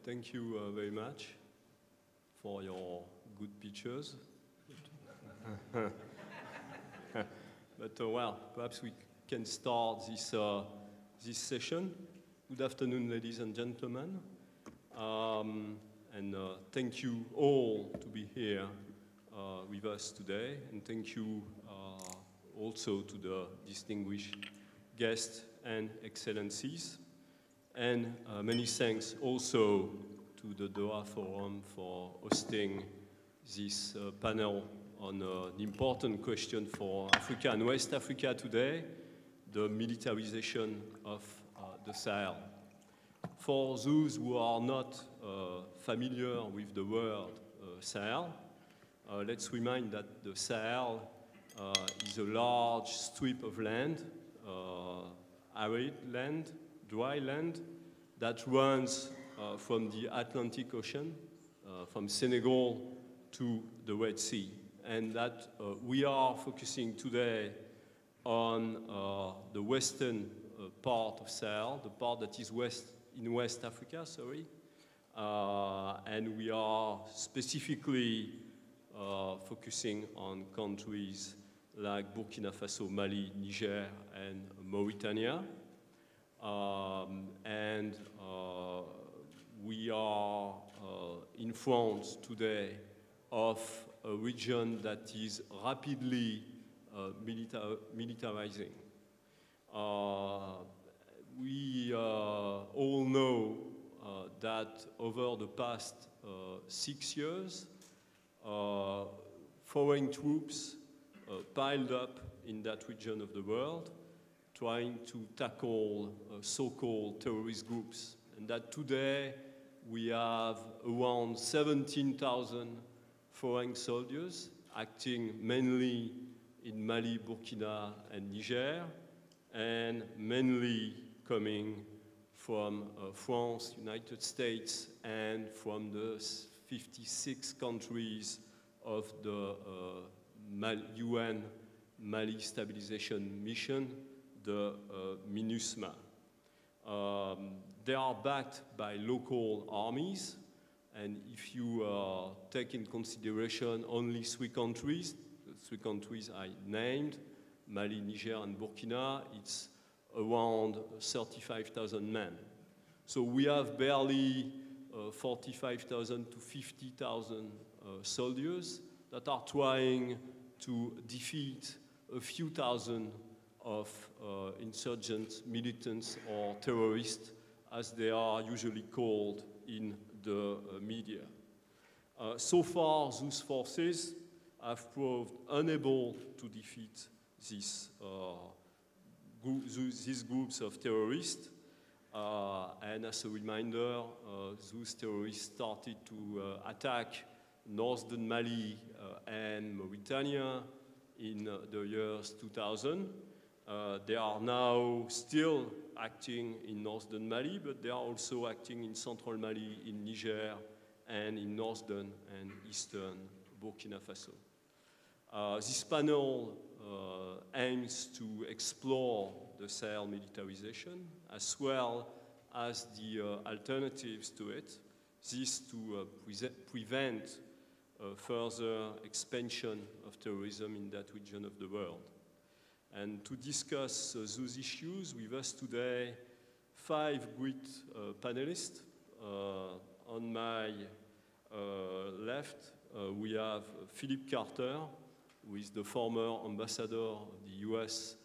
thank you very much for your good pictures. But well, perhaps we can start this session. Good afternoon, ladies and gentlemen. Thank you all to be here with us today. And thank you also to the distinguished guests and excellencies. And many thanks also to the Doha Forum for hosting this panel on an important question for Africa and West Africa today, the militarization of the Sahel. For those who are not familiar with the word Sahel, let's remind that the Sahel is a large strip of land, arid land, dry land, that runs from the Atlantic Ocean, from Senegal to the Red Sea. And that we are focusing today on the western part of Sahel, the part that is in West Africa, sorry. And we are specifically focusing on countries like Burkina Faso, Mali, Niger, and Mauritania. We are in front today of a region that is rapidly militarizing. We all know that over the past 6 years, foreign troops piled up in that region of the world, trying to tackle so-called terrorist groups. And that today we have around 17,000 foreign soldiers acting mainly in Mali, Burkina, and Niger, and mainly coming from France, United States, and from the 56 countries of the UN Mali Stabilization Mission, the MINUSMA. They are backed by local armies, and if you take in consideration only three countries, the three countries I named, Mali, Niger, and Burkina, it's around 35,000 men. So we have barely 45,000 to 50,000 soldiers that are trying to defeat a few thousand of insurgents, militants, or terrorists, as they are usually called in the media. So far, those forces have proved unable to defeat these groups of terrorists. And as a reminder, those terrorists started to attack northern Mali and Mauritania in the years 2000. They are now still acting in northern Mali, but they are also acting in central Mali, in Niger, and in northern and eastern Burkina Faso. This panel aims to explore the Sahel militarization as well as the alternatives to it, this to prevent further expansion of terrorism in that region of the world. And to discuss those issues with us today, 5 great panelists. On my left, we have Philippe Carter, who is the former ambassador of the US,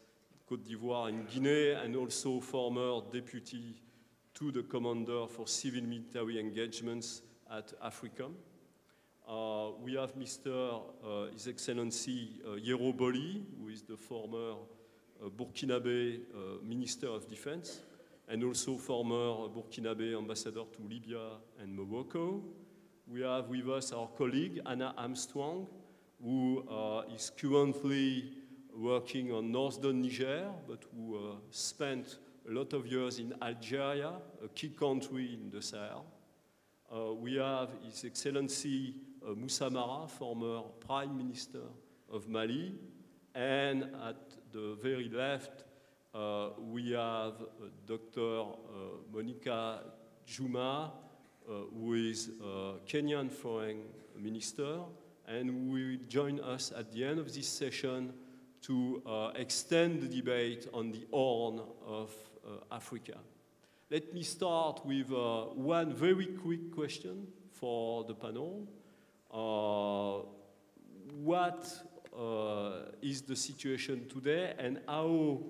Côte d'Ivoire, and Guinea, and also former deputy to the commander for civil military engagements at AFRICOM. We have His Excellency Yero Boli, who is the former Burkinabe Minister of Defense, and also former Burkinabe ambassador to Libya and Morocco. We have with us our colleague Anna Armstrong, who is currently working on northern Niger, but who spent a lot of years in Algeria, a key country in the Sahel. We have His Excellency Moussa Mara, former Prime Minister of Mali, and at the very left, we have Dr. Monica Djouma, who is Kenyan Foreign Minister, and who will join us at the end of this session to extend the debate on the Horn of Africa. Let me start with one very quick question for the panel. What is the situation today, and how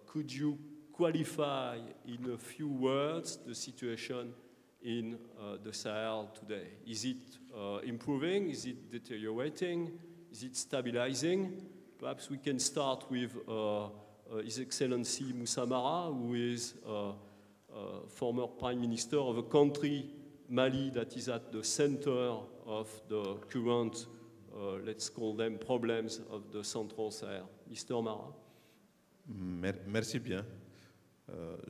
could you qualify in a few words the situation in the Sahel today? Is it improving? Is it deteriorating? Is it stabilizing? Perhaps we can start with His Excellency Moussa Mara, who is former Prime Minister of a country, Mali, that is at the center of the current, let's call them, problems of the Central Sahel. Mr. Mara. Merci bien.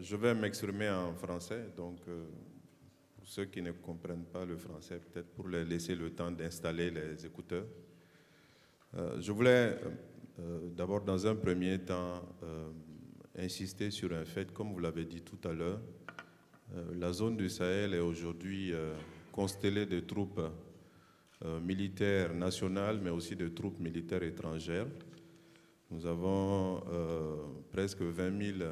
Je vais m'exprimer en français, donc pour ceux qui ne comprennent pas le français, peut-être pour les laisser le temps d'installer les écouteurs. Je voulais d'abord, dans un premier temps, insister sur un fait, comme vous l'avez dit tout à l'heure, la zone du Sahel est aujourd'hui constellée de troupes militaires nationales, mais aussi de troupes militaires étrangères. Nous avons presque 20 000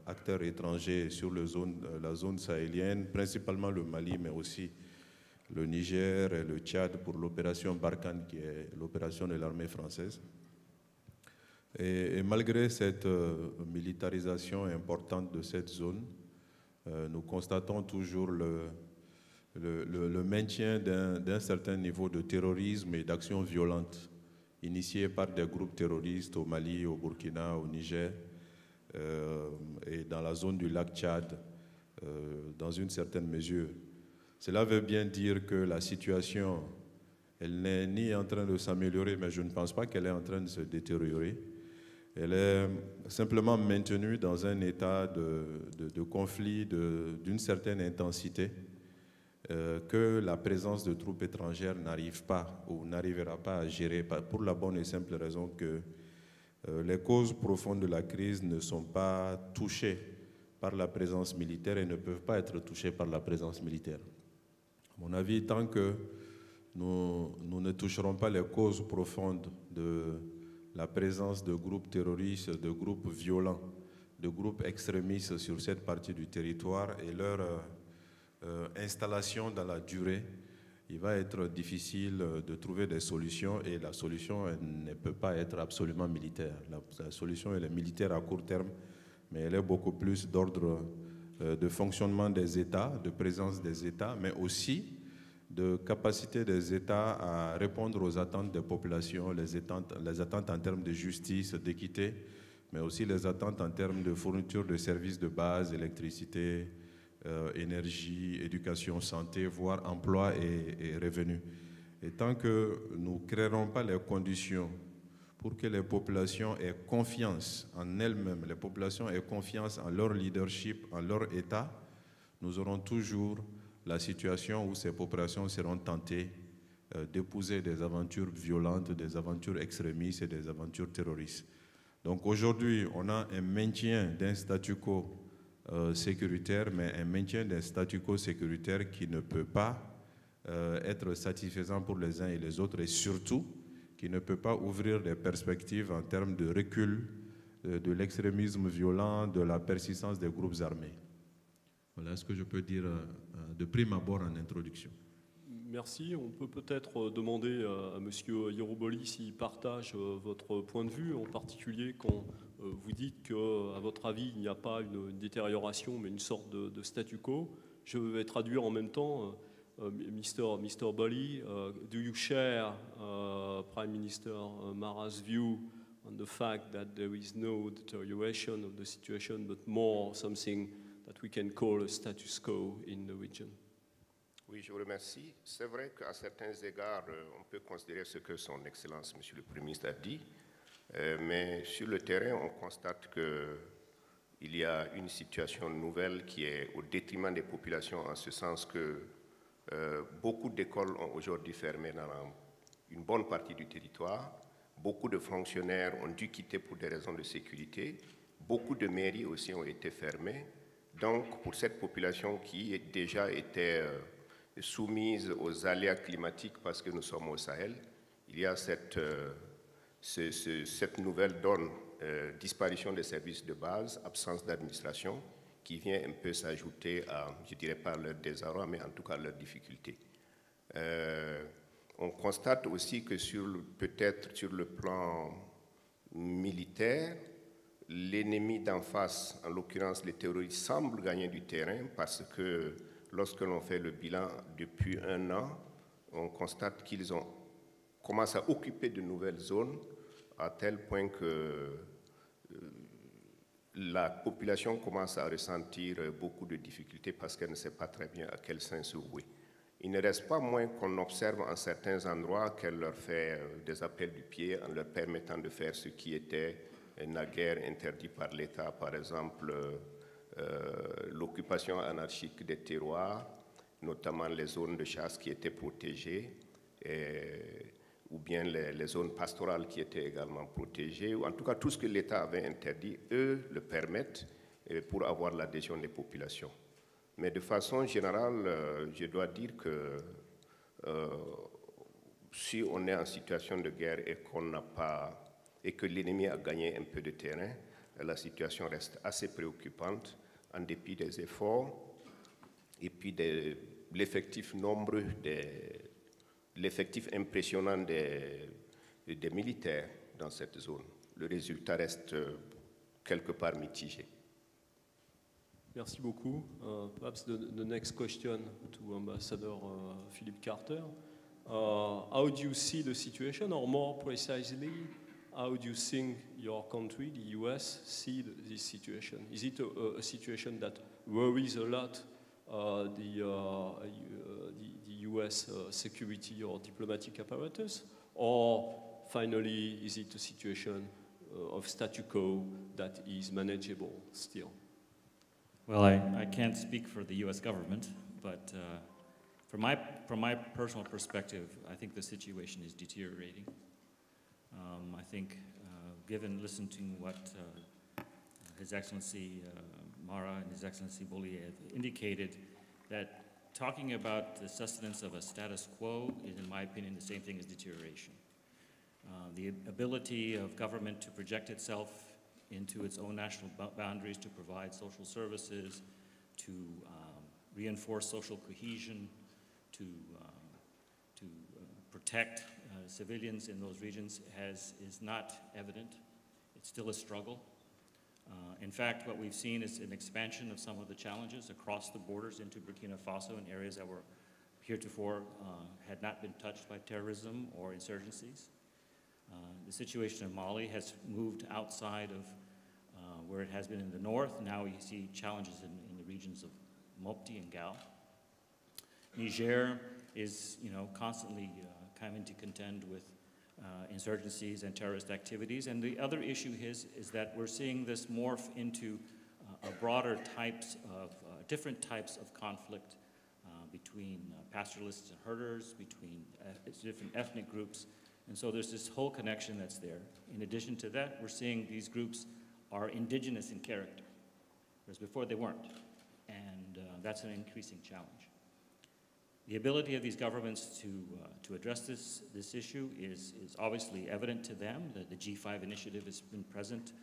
acteurs étrangers sur la zone sahélienne, principalement le Mali, mais aussi le Niger et le Tchad pour l'opération Barkhane, qui est l'opération de l'armée française. Et malgré cette militarisation importante de cette zone, nous constatons toujours le maintien d'un certain niveau de terrorisme et d'actions violentes initiées par des groupes terroristes au Mali, au Burkina, au Niger et dans la zone du lac Tchad, dans une certaine mesure. Cela veut bien dire que la situation, elle n'est ni en train de s'améliorer, mais je ne pense pas qu'elle est en train de se détériorer. Elle est simplement maintenue dans un état de conflit d'une certaine intensité que la présence de troupes étrangères n'arrive pas ou n'arrivera pas à gérer, pour la bonne et simple raison que les causes profondes de la crise ne sont pas touchées par la présence militaire et ne peuvent pas être touchées par la présence militaire. À mon avis, tant que nous ne toucherons pas les causes profondes de la présence de groupes terroristes, de groupes violents, de groupes extrémistes sur cette partie du territoire et leur installation dans la durée, il va être difficile de trouver des solutions et la solution ne peut pas être absolument militaire. La solution elle est militaire à court terme, mais elle est beaucoup plus d'ordre de fonctionnement des États, de présence des États, mais aussi de capacité des États à répondre aux attentes des populations, les attentes en termes de justice, d'équité, mais aussi les attentes en termes de fourniture de services de base, électricité, énergie, éducation, santé, voire emploi et revenus. Et tant que nous ne créerons pas les conditions pour que les populations aient confiance en elles-mêmes, les populations aient confiance en leur leadership, en leur État, nous aurons toujours la situation où ces populations seront tentées d'épouser des aventures violentes, des aventures extrémistes et des aventures terroristes. Donc aujourd'hui, on a un maintien d'un statu quo sécuritaire, mais un maintien d'un statu quo sécuritaire qui ne peut pas être satisfaisant pour les uns et les autres, et surtout qui ne peut pas ouvrir des perspectives en termes de recul de l'extrémisme violent, de la persistance des groupes armés. Voilà ce que je peux dire de prime abord en introduction. Merci. On peut peut-être demander à M. Yeroboli s'il partage votre point de vue, en particulier quand vous dites qu'à votre avis, il n'y a pas une détérioration, mais une sorte de statu quo. Je vais traduire en même temps. Mr. Boli, do you share Prime Minister Mara's view on the fact that there is no deterioration of the situation, but more something that we can call a status quo in the region? Oui, je vous remercie. C'est vrai qu'à certains égards, on peut considérer ce que son Excellence, Monsieur le Premier ministre, a dit, mais sur le terrain, on constate qu'il y a une situation nouvelle qui est au détriment des populations, en ce sens que beaucoup d'écoles ont aujourd'hui fermé dans une bonne partie du territoire. Beaucoup de fonctionnaires ont dû quitter pour des raisons de sécurité. Beaucoup de mairies aussi ont été fermées. Donc, pour cette population qui déjà était soumise aux aléas climatiques parce que nous sommes au Sahel, il y a cette nouvelle donne, disparition des services de base, absence d'administration, qui vient un peu s'ajouter à, je dirais pas leur désarroi, mais en tout cas leurs difficultés. On constate aussi que peut-être sur le plan militaire, l'ennemi d'en face, en l'occurrence les terroristes, semble gagner du terrain parce que lorsque l'on fait le bilan depuis 1 an, on constate qu'ils ont commencé à occuper de nouvelles zones à tel point que la population commence à ressentir beaucoup de difficultés parce qu'elle ne sait pas très bien à quel sens se vouer. Il ne reste pas moins qu'on observe en certains endroits qu'elle leur fait des appels du pied en leur permettant de faire ce qui était naguère interdit par l'État, par exemple l'occupation anarchique des terroirs, notamment les zones de chasse qui étaient protégées, ou bien les zones pastorales qui étaient également protégées, ou en tout cas tout ce que l'État avait interdit, eux le permettent pour avoir l'adhésion des populations. Mais de façon générale, je dois dire que si on est en situation de guerre et que l'ennemi a gagné un peu de terrain, la situation reste assez préoccupante en dépit des efforts et puis de l'effectif nombreux, l'effectif impressionnant des militaires dans cette zone. Le résultat reste quelque part mitigé. Merci beaucoup. Perhaps the next question to Ambassador Philip Carter. How do you see the situation, or more precisely, how do you think your country, the US, see this situation? Is it a situation that worries a lot the US security or diplomatic apparatus, or finally is it a situation of statu quo that is manageable still? Well, I can't speak for the U.S. government, but from my personal perspective, I think the situation is deteriorating. I think, listening to what His Excellency Mara and His Excellency Bollier have indicated, that talking about the sustenance of a status quo is, in my opinion, the same thing as deterioration. The ability of government to project itself into its own national boundaries, to provide social services, to reinforce social cohesion, to protect civilians in those regions is not evident. It's still a struggle. In fact, what we've seen is an expansion of some of the challenges across the borders into Burkina Faso in areas that were heretofore had not been touched by terrorism or insurgencies. The situation in Mali has moved outside of where it has been in the north. Now we see challenges in the regions of Mopti and Gao. Niger is, constantly coming to contend with insurgencies and terrorist activities. And the other issue is that we're seeing this morph into a broader different types of conflict between pastoralists and herders, between different ethnic groups. And so there's this whole connection that's there. In addition to that, we're seeing these groups are indigenous in character, whereas before they weren't. And that's an increasing challenge. The ability of these governments to address this issue is obviously evident to them. The G5 initiative has been present.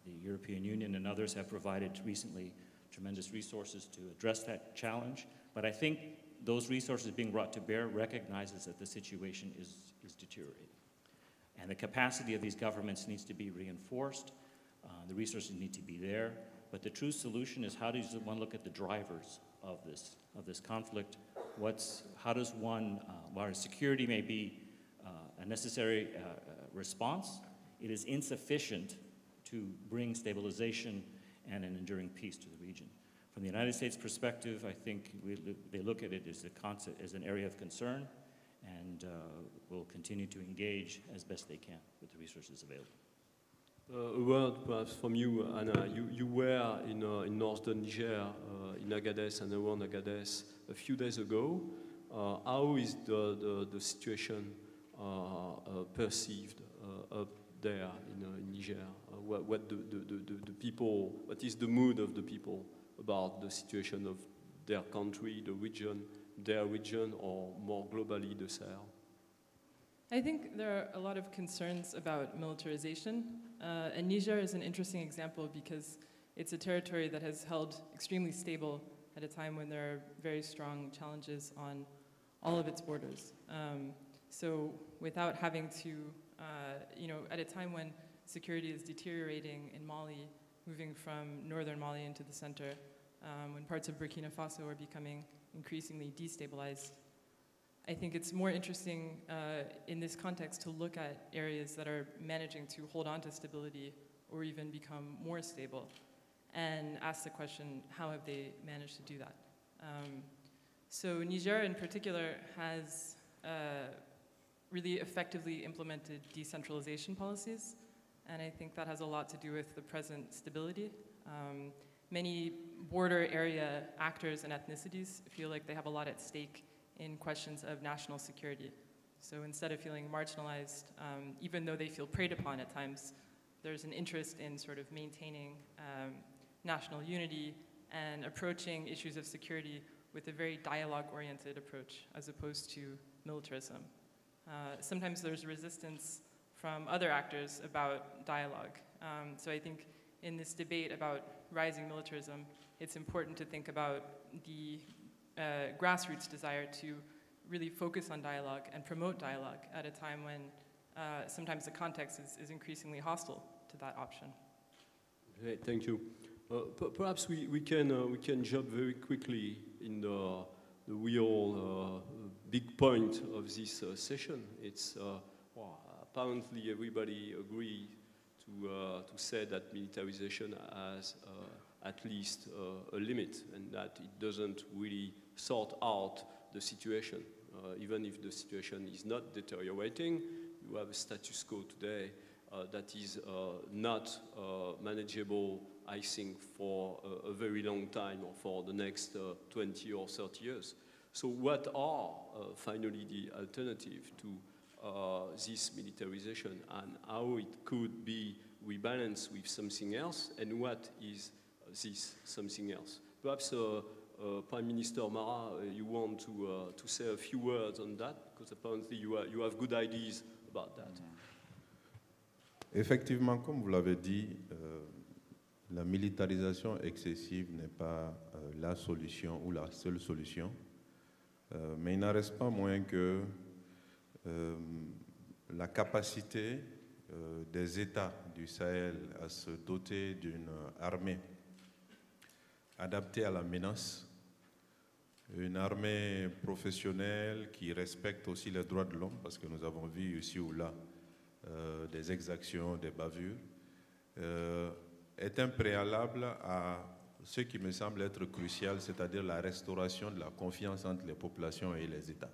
The European Union and others have provided recently tremendous resources to address that challenge. But I think those resources being brought to bear recognizes that the situation is deteriorating. And the capacity of these governments needs to be reinforced. The resources need to be there. But the true solution is, how does one look at the drivers of this conflict? How does one, while security may be a necessary response, it is insufficient to bring stabilization and an enduring peace to the region. From the United States perspective, I think they look at it as an area of concern, and will continue to engage as best they can with the resources available. A word perhaps from you, Anna. You were in northern Niger, in Agadez and around Agadez a few days ago. How is the situation perceived up there in Niger? What the people? What is the mood of the people about the situation of their country, the region, their region, or more globally the Sahel? I think there are a lot of concerns about militarization, and Niger is an interesting example because it's a territory that has held extremely stable at a time when there are very strong challenges on all of its borders. So without having to, at a time when security is deteriorating in Mali, moving from northern Mali into the center, when parts of Burkina Faso are becoming increasingly destabilized, I think it's more interesting in this context to look at areas that are managing to hold on to stability or even become more stable and ask the question, how have they managed to do that? So Niger in particular has really effectively implemented decentralization policies, and I think that has a lot to do with the present stability. Many border area actors and ethnicities feel like they have a lot at stake in questions of national security. So instead of feeling marginalized, even though they feel preyed upon at times, there's an interest in sort of maintaining national unity and approaching issues of security with a very dialogue-oriented approach as opposed to militarism. Sometimes there's resistance from other actors about dialogue. So I think in this debate about rising militarism, it's important to think about the grassroots desire to really focus on dialogue and promote dialogue at a time when sometimes the context is increasingly hostile to that option. Okay, thank you. Perhaps we can jump very quickly in the real big point of this session. It's apparently everybody agrees to say that militarization has at least a limit, and that it doesn't really sort out the situation. Even if the situation is not deteriorating, you have a status quo today that is not manageable, I think, for a very long time or for the next 20 or 30 years. So what are finally the alternative to this militarization, and how it could be rebalanced with something else, and what is this something else? Perhaps Prime Minister Mara, you want to say a few words on that, because apparently you have good ideas about that. Effectivement, comme vous l'avez dit, la militarisation excessive n'est pas la solution ou la seule solution, mais il n'en reste pas moins que la capacité des États du Sahel à se doter d'une armée adaptée à la menace, une armée professionnelle qui respecte aussi les droits de l'homme, parce que nous avons vu ici ou là des exactions, des bavures, est un préalable à ce qui me semble être crucial, c'est-à-dire la restauration de la confiance entre les populations et les États.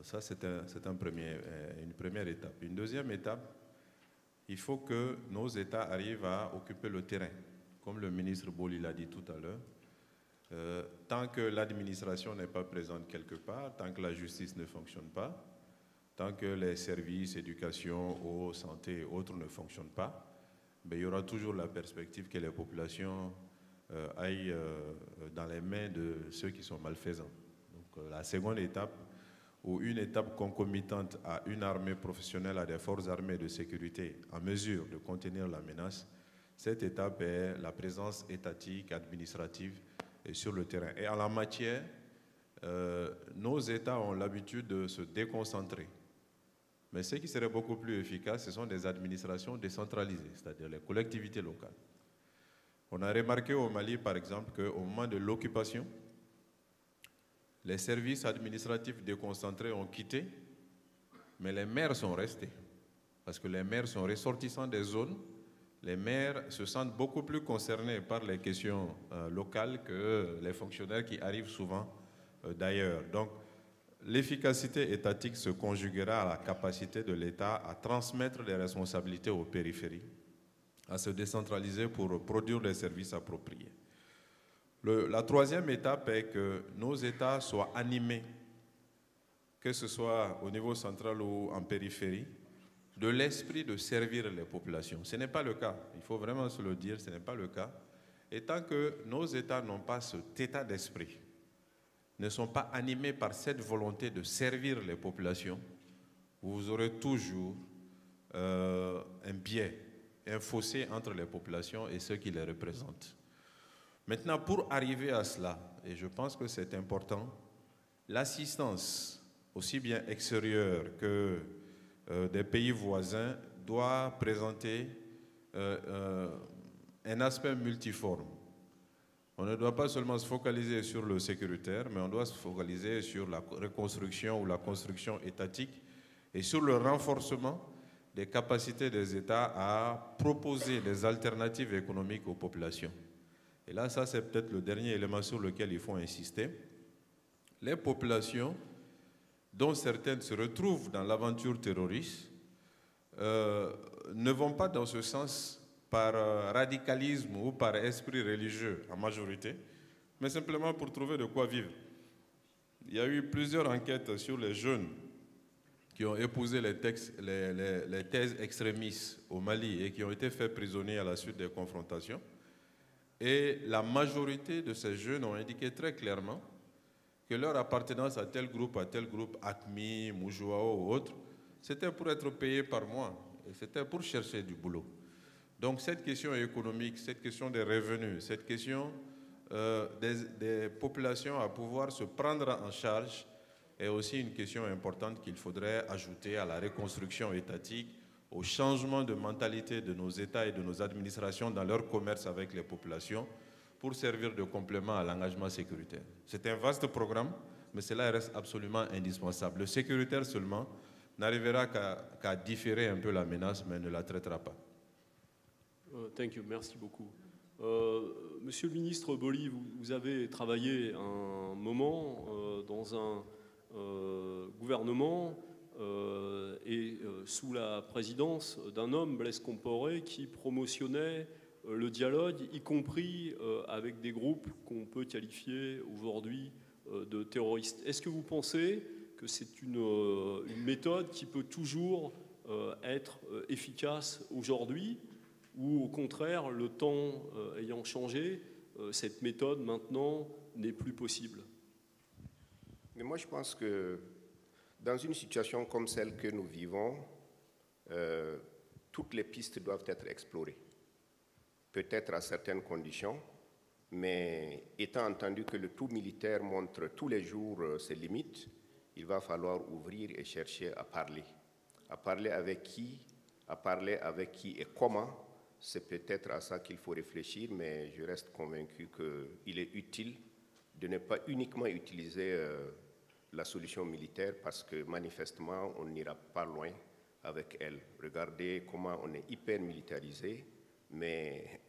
Ça, c'est une première étape. Une deuxième étape, il faut que nos États arrivent à occuper le terrain. Comme le ministre Boli l'a dit tout à l'heure, tant que l'administration n'est pas présente quelque part, tant que la justice ne fonctionne pas, tant que les services, éducation, eau, santé et autres ne fonctionnent pas, ben, il y aura toujours la perspective que les populations aillent dans les mains de ceux qui sont malfaisants. Donc la seconde étape, ou une étape concomitante à une armée professionnelle, à des forces armées de sécurité en mesure de contenir la menace, cette étape est la présence étatique, administrative et sur le terrain. Et en la matière, nos États ont l'habitude de se déconcentrer. Mais ce qui serait beaucoup plus efficace, ce sont des administrations décentralisées, c'est-à-dire les collectivités locales. On a remarqué au Mali, par exemple, qu'au moment de l'occupation, les services administratifs déconcentrés ont quitté, mais les maires sont restés. Parce que les maires sont ressortissants des zones. Les maires se sentent beaucoup plus concernés par les questions locales que les fonctionnaires qui arrivent souvent d'ailleurs. Donc, l'efficacité étatique se conjuguera à la capacité de l'État à transmettre les responsabilités aux périphéries, à se décentraliser pour produire des services appropriés. La troisième étape est que nos États soient animés, que ce soit au niveau central ou en périphérie, de l'esprit de servir les populations. Ce n'est pas le cas, il faut vraiment se le dire, ce n'est pas le cas. Et tant que nos États n'ont pas cet état d'esprit, ne sont pas animés par cette volonté de servir les populations, vous aurez toujours un biais, un fossé entre les populations et ceux qui les représentent. Maintenant, pour arriver à cela, et je pense que c'est important, l'assistance, aussi bien extérieure que des pays voisins, doit présenter un aspect multiforme. On ne doit pas seulement se focaliser sur le sécuritaire, mais on doit se focaliser sur la reconstruction ou la construction étatique et sur le renforcement des capacités des États à proposer des alternatives économiques aux populations. Et là, ça c'est peut-être le dernier élément sur lequel il faut insister. Les populations, dont certaines se retrouvent dans l'aventure terroriste, ne vont pas dans ce sens par radicalisme ou par esprit religieux en majorité, mais simplement pour trouver de quoi vivre. Il y a eu plusieurs enquêtes sur les jeunes qui ont épousé les thèses extrémistes au Mali et qui ont été faits prisonniers à la suite des confrontations. Et la majorité de ces jeunes ont indiqué très clairement que leur appartenance à tel groupe, ACMI, Moujouao ou autre, c'était pour être payé par mois et c'était pour chercher du boulot. Donc cette question économique, cette question des revenus, cette question des populations à pouvoir se prendre en charge est aussi une question importante qu'il faudrait ajouter à la reconstruction étatique, au changement de mentalité de nos États et de nos administrations dans leur commerce avec les populations pour servir de complément à l'engagement sécuritaire. C'est un vaste programme, mais cela reste absolument indispensable. Le sécuritaire seulement n'arrivera qu'à différer un peu la menace, mais ne la traitera pas. Thank you, merci beaucoup. Monsieur le ministre Boly, vous avez travaillé un moment dans un gouvernement et sous la présidence d'un homme, Blaise Compaoré, qui promotionnait le dialogue, y compris avec des groupes qu'on peut qualifier aujourd'hui de terroristes. Est-ce que vous pensez que c'est une méthode qui peut toujours être efficace aujourd'hui, ou au contraire, le temps ayant changé, cette méthode maintenant n'est plus possible? Mais moi, je pense que dans une situation comme celle que nous vivons, toutes les pistes doivent être explorées. Peut-être à certaines conditions, mais étant entendu que le tout militaire montre tous les jours ses limites, il va falloir ouvrir et chercher à parler. À parler avec qui et comment, c'est peut-être à ça qu'il faut réfléchir, mais je reste convaincu qu'il est utile de ne pas uniquement utiliser la solution militaire parce que manifestement, on n'ira pas loin avec elle. Regardez comment on est hyper militarisé, mais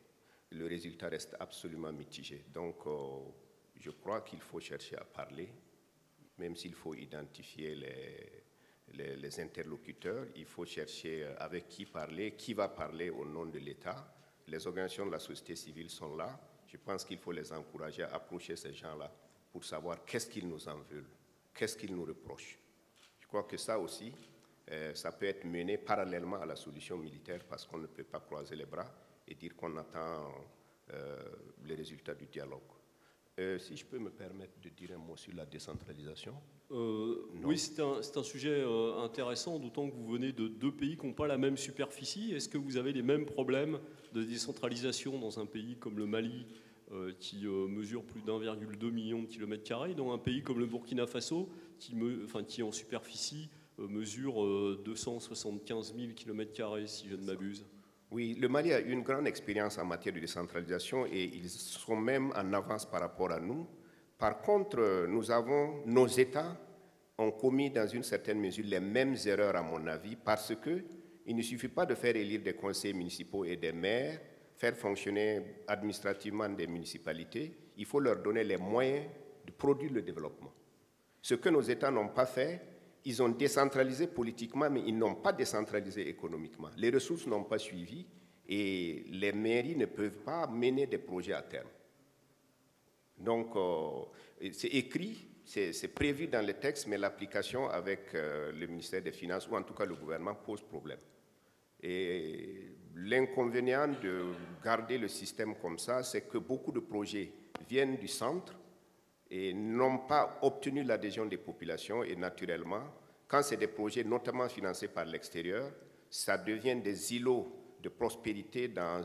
le résultat reste absolument mitigé. Donc, je crois qu'il faut chercher à parler, même s'il faut identifier les interlocuteurs, il faut chercher avec qui va parler au nom de l'État. Les organisations de la société civile sont là. Je pense qu'il faut les encourager à approcher ces gens-là pour savoir qu'est-ce qu'ils nous en veulent, qu'est-ce qu'ils nous reprochent. Je crois que ça aussi, ça peut être mené parallèlement à la solution militaire parce qu'on ne peut pas croiser les bras et dire qu'on attend les résultats du dialogue. Si je peux me permettre de dire un mot sur la décentralisation. Oui, c'est un sujet intéressant, d'autant que vous venez de deux pays qui n'ont pas la même superficie. Est-ce que vous avez les mêmes problèmes de décentralisation dans un pays comme le Mali, qui mesure plus d'1,2 million de kilomètres carrés, dans un pays comme le Burkina Faso, qui en superficie mesure 275 000 kilomètres carrés, si je ne m'abuse? Oui, le Mali a une grande expérience en matière de décentralisation et ils sont même en avance par rapport à nous. Par contre, nos États ont commis dans une certaine mesure les mêmes erreurs, à mon avis, parce qu'il ne suffit pas de faire élire des conseils municipaux et des maires, faire fonctionner administrativement des municipalités, il faut leur donner les moyens de produire le développement. Ce que nos États n'ont pas fait, ils ont décentralisé politiquement, mais ils n'ont pas décentralisé économiquement. Les ressources n'ont pas suivi et les mairies ne peuvent pas mener des projets à terme. Donc, c'est écrit, c'est prévu dans les textes, mais l'application avec le ministère des Finances, ou en tout cas le gouvernement, pose problème. Et L'inconvénient de garder le système comme ça, c'est que beaucoup de projets viennent du centre et n'ont pas obtenu l'adhésion des populations. Et naturellement, quand c'est des projets notamment financés par l'extérieur, ça devient des îlots de prospérité dans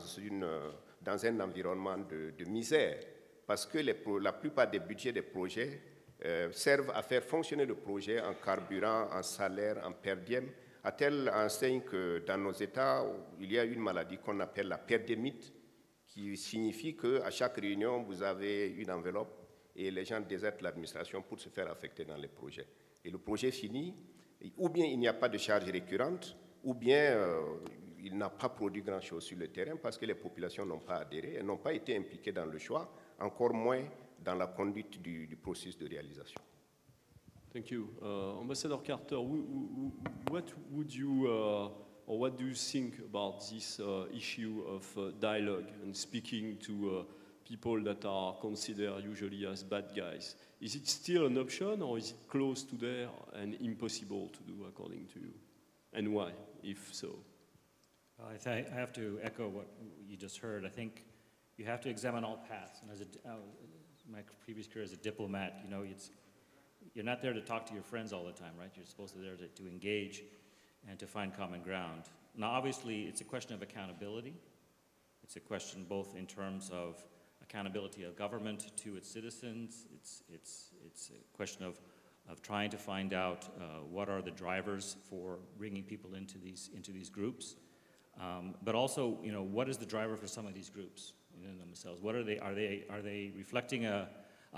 un environnement de misère. Parce que la plupart des budgets des projets servent à faire fonctionner le projet en carburant, en salaire, en per diem, à telle enseigne que dans nos États, il y a une maladie qu'on appelle la perdémite, qui signifie qu'à chaque réunion, vous avez une enveloppe et les gens désertent l'administration pour se faire affecter dans les projets. Et le projet finit, ou bien il n'y a pas de charge récurrente, ou bien il n'a pas produit grand-chose sur le terrain parce que les populations n'ont pas adhéré, elles n'ont pas été impliquées dans le choix, encore moins dans la conduite du processus de réalisation. Thank you. Ambassador Carter, what would you, or what do you think about this issue of dialogue and speaking to people that are considered usually as bad guys? Is it still an option, or is it close to there and impossible to do, according to you? And why, if so? I have to echo what you just heard. I think you have to examine all paths. And as my previous career as a diplomat, you know, you're not there to talk to your friends all the time, right? You're supposed to be there to engage and to find common ground. Now, obviously, it's a question of accountability. It's a question both in terms of accountability of government to its citizens. It's a question of trying to find out what are the drivers for bringing people into these groups. But also, you know, what is the driver for some of these groups in themselves? What are they? Are they reflecting a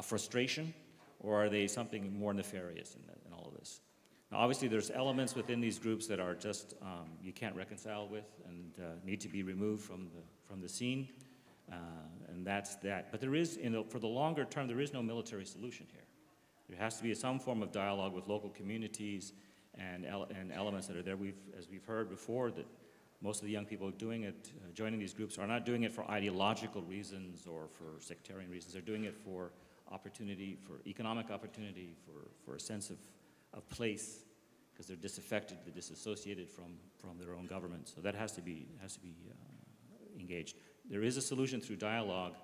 frustration, or are they something more nefarious in all of this? Now, obviously, there's elements within these groups that are just you can't reconcile with and need to be removed from the scene, and that's that. But there is, for the longer term, there is no military solution here. There has to be some form of dialogue with local communities and elements that are there. As we've heard before, that most of the young people doing it, joining these groups, are not doing it for ideological reasons or for sectarian reasons. They're doing it for opportunity, for economic opportunity, for a sense of place, because they're disaffected, they're disassociated from their own government. So that has to be engaged. There is a solution through dialogue,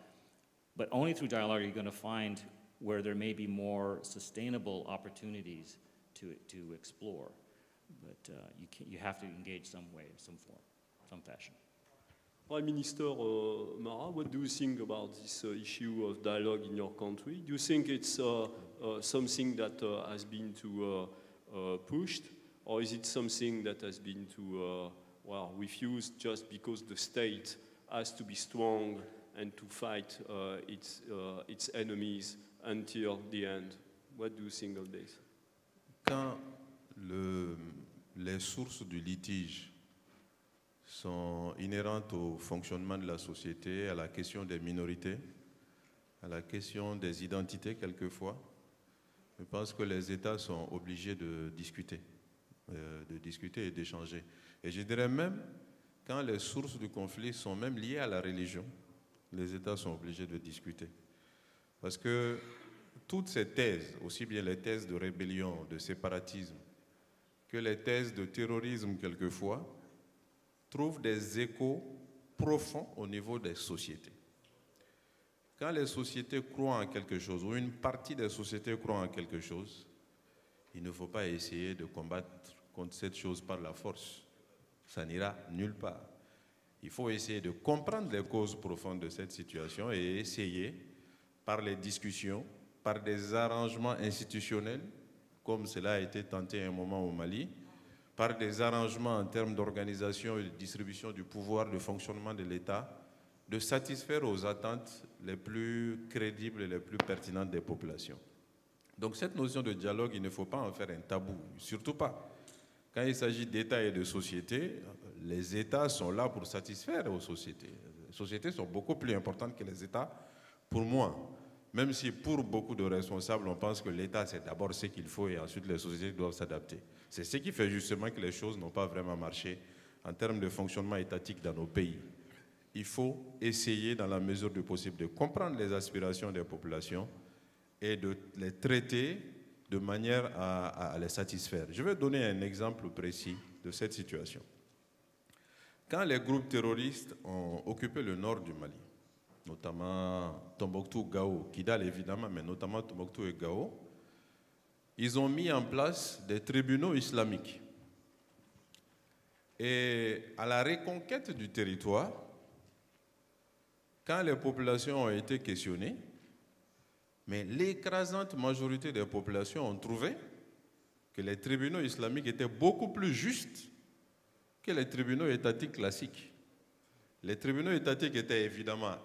but only through dialogue are you going to find where there may be more sustainable opportunities to explore. But you have to engage some way, some form, some fashion. Prime Minister Mara, what do you think about this issue of dialogue in your country? Do you think it's something that has been pushed, or is it something that has been refused just because the state has to be strong and to fight its enemies until the end? What do you think of this? Quand les sources du litige sont inhérentes au fonctionnement de la société, à la question des minorités, à la question des identités quelquefois, je pense que les États sont obligés de discuter et d'échanger. Et je dirais même, quand les sources du conflit sont même liées à la religion, les États sont obligés de discuter. Parce que toutes ces thèses, aussi bien les thèses de rébellion, de séparatisme, que les thèses de terrorisme quelquefois, trouvent des échos profonds au niveau des sociétés. Quand les sociétés croient en quelque chose, ou une partie des sociétés croient en quelque chose, il ne faut pas essayer de combattre contre cette chose par la force. Ça n'ira nulle part. Il faut essayer de comprendre les causes profondes de cette situation et essayer, par les discussions, par des arrangements institutionnels, comme cela a été tenté à un moment au Mali, par des arrangements en termes d'organisation et de distribution du pouvoir, de fonctionnement de l'État, de satisfaire aux attentes les plus crédibles et les plus pertinentes des populations. Donc cette notion de dialogue, il ne faut pas en faire un tabou, surtout pas. Quand il s'agit d'États et de sociétés, les États sont là pour satisfaire aux sociétés. Les sociétés sont beaucoup plus importantes que les États, pour moi. Même si pour beaucoup de responsables, on pense que l'État, c'est d'abord ce qu'il faut et ensuite les sociétés doivent s'adapter. C'est ce qui fait justement que les choses n'ont pas vraiment marché en termes de fonctionnement étatique dans nos pays. Il faut essayer, dans la mesure du possible, de comprendre les aspirations des populations et de les traiter de manière à les satisfaire. Je vais donner un exemple précis de cette situation. Quand les groupes terroristes ont occupé le nord du Mali, notamment Tombouctou, Gao, Kidal évidemment, mais notamment Tombouctou et Gao, ils ont mis en place des tribunaux islamiques. Et à la reconquête du territoire, quand les populations ont été questionnées, mais l'écrasante majorité des populations ont trouvé que les tribunaux islamiques étaient beaucoup plus justes que les tribunaux étatiques classiques. Les tribunaux étatiques étaient évidemment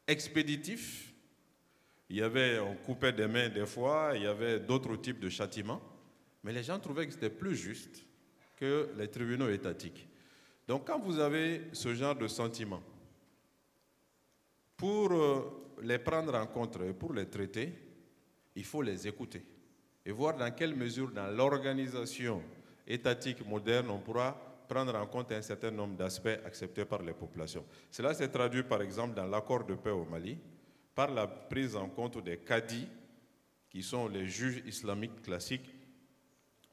expéditifs. On coupait des mains des fois, il y avait d'autres types de châtiments, mais les gens trouvaient que c'était plus juste que les tribunaux étatiques. Donc quand vous avez ce genre de sentiments, pour les prendre en compte et pour les traiter, il faut les écouter et voir dans quelle mesure dans l'organisation étatique moderne on pourra prendre en compte un certain nombre d'aspects acceptés par les populations. Cela s'est traduit par exemple dans l'accord de paix au Mali par la prise en compte des cadis, qui sont les juges islamiques classiques,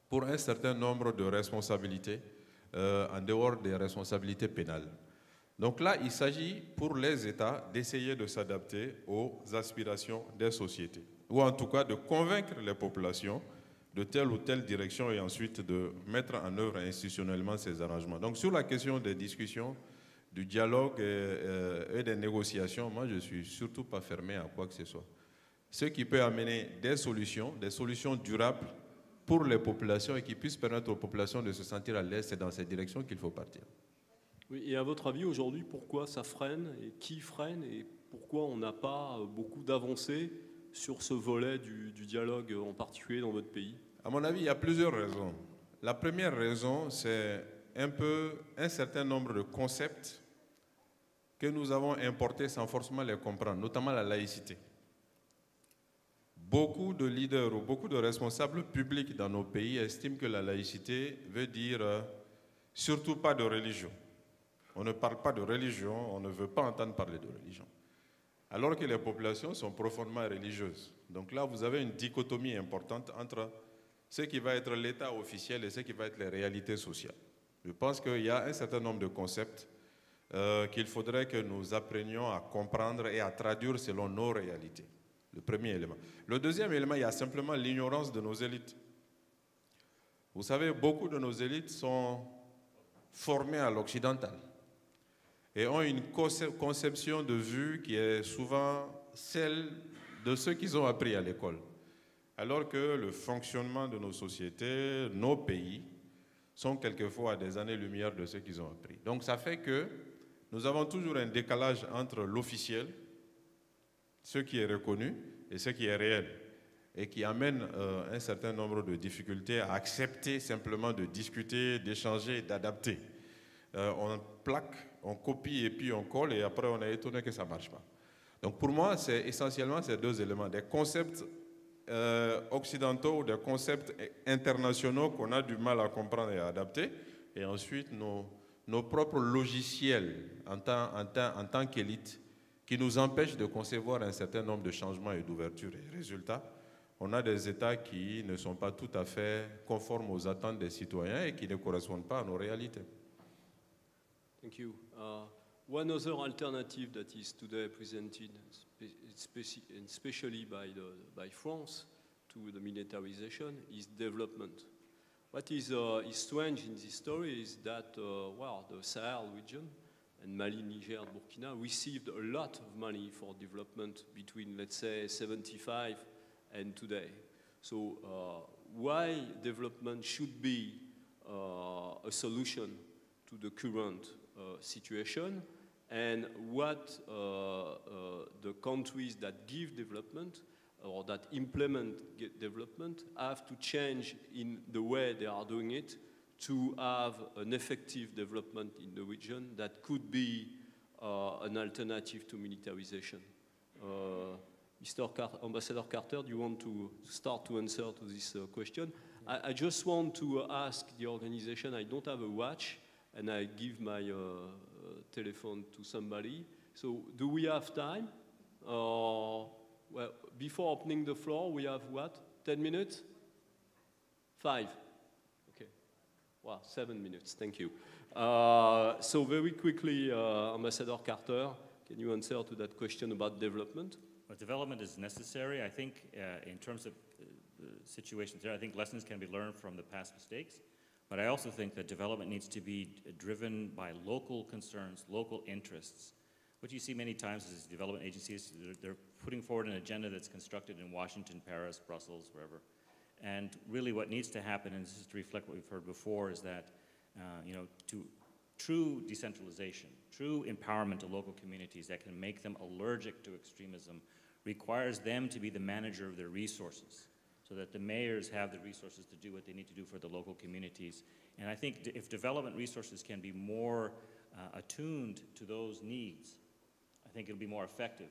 pour un certain nombre de responsabilités en dehors des responsabilités pénales. Donc là, il s'agit pour les États d'essayer de s'adapter aux aspirations des sociétés, ou en tout cas de convaincre les populations de telle ou telle direction et ensuite de mettre en œuvre institutionnellement ces arrangements. Donc sur la question des discussions, du dialogue et des négociations, moi je ne suis surtout pas fermé à quoi que ce soit. Ce qui peut amener des solutions durables pour les populations et qui puissent permettre aux populations de se sentir à l'aise, c'est dans cette direction qu'il faut partir. Oui, et à votre avis, aujourd'hui, pourquoi ça freine et qui freine et pourquoi on n'a pas beaucoup d'avancées sur ce volet du dialogue, en particulier dans votre pays? À mon avis, il y a plusieurs raisons. La première raison, c'est un certain nombre de concepts que nous avons importés sans forcément les comprendre, notamment la laïcité. Beaucoup de leaders ou beaucoup de responsables publics dans nos pays estiment que la laïcité veut dire surtout pas de religion. On ne parle pas de religion, on ne veut pas entendre parler de religion. Alors que les populations sont profondément religieuses. Donc là, vous avez une dichotomie importante entre ce qui va être l'état officiel et ce qui va être les réalités sociales. Je pense qu'il y a un certain nombre de concepts qu'il faudrait que nous apprenions à comprendre et à traduire selon nos réalités. Le premier élément. Le deuxième élément, il y a simplement l'ignorance de nos élites. Vous savez, beaucoup de nos élites sont formées à l'occidental et ont une conception de vue qui est souvent celle de ceux qu'ils ont appris à l'école. Alors que le fonctionnement de nos sociétés, nos pays, sont quelquefois à des années-lumière de ce qu'ils ont appris. Donc ça fait que nous avons toujours un décalage entre l'officiel, ce qui est reconnu, et ce qui est réel, et qui amène un certain nombre de difficultés à accepter simplement de discuter, d'échanger, d'adapter. On plaque, on copie et puis on colle, et après on est étonné que ça ne marche pas. Donc pour moi, c'est essentiellement ces deux éléments, des concepts occidentaux ou des concepts internationaux qu'on a du mal à comprendre et à adapter, et ensuite nos propres logiciels en tant qu'élite qui nous empêchent de concevoir un certain nombre de changements et d'ouvertures. Et résultat, on a des États qui ne sont pas tout à fait conformes aux attentes des citoyens et qui ne correspondent pas à nos réalités. Thank you. One other alternative that is today presented, especially by France, to the militarization, is development. What is strange in this story is that the Sahel region and Mali, Niger, Burkina received a lot of money for development between, let's say, 75 and today. So why development should be a solution to the current situation, and what the countries that give development or that implement development have to change in the way they are doing it to have an effective development in the region that could be an alternative to militarization. Ambassador Carter, do you want to start to answer to this question? I just want to ask the organization, I don't have a watch, and I give my telephone to somebody. So do we have time? Well, before opening the floor, we have what? 10 minutes? 5? Okay. Well, 7 minutes, thank you. So very quickly, Ambassador Carter, can you answer to that question about development? Well, development is necessary. I think in terms of situations there, I think lessons can be learned from the past mistakes. But I also think that development needs to be driven by local concerns, local interests. What you see many times is development agencies, they're putting forward an agenda that's constructed in Washington, Paris, Brussels, wherever. And really what needs to happen, and this is to reflect what we've heard before, is that to true decentralization, true empowerment to local communities that can make them allergic to extremism requires them to be the manager of their resources, so that the mayors have the resources to do what they need to do for the local communities. And I think if development resources can be more attuned to those needs, I think it'll be more effective.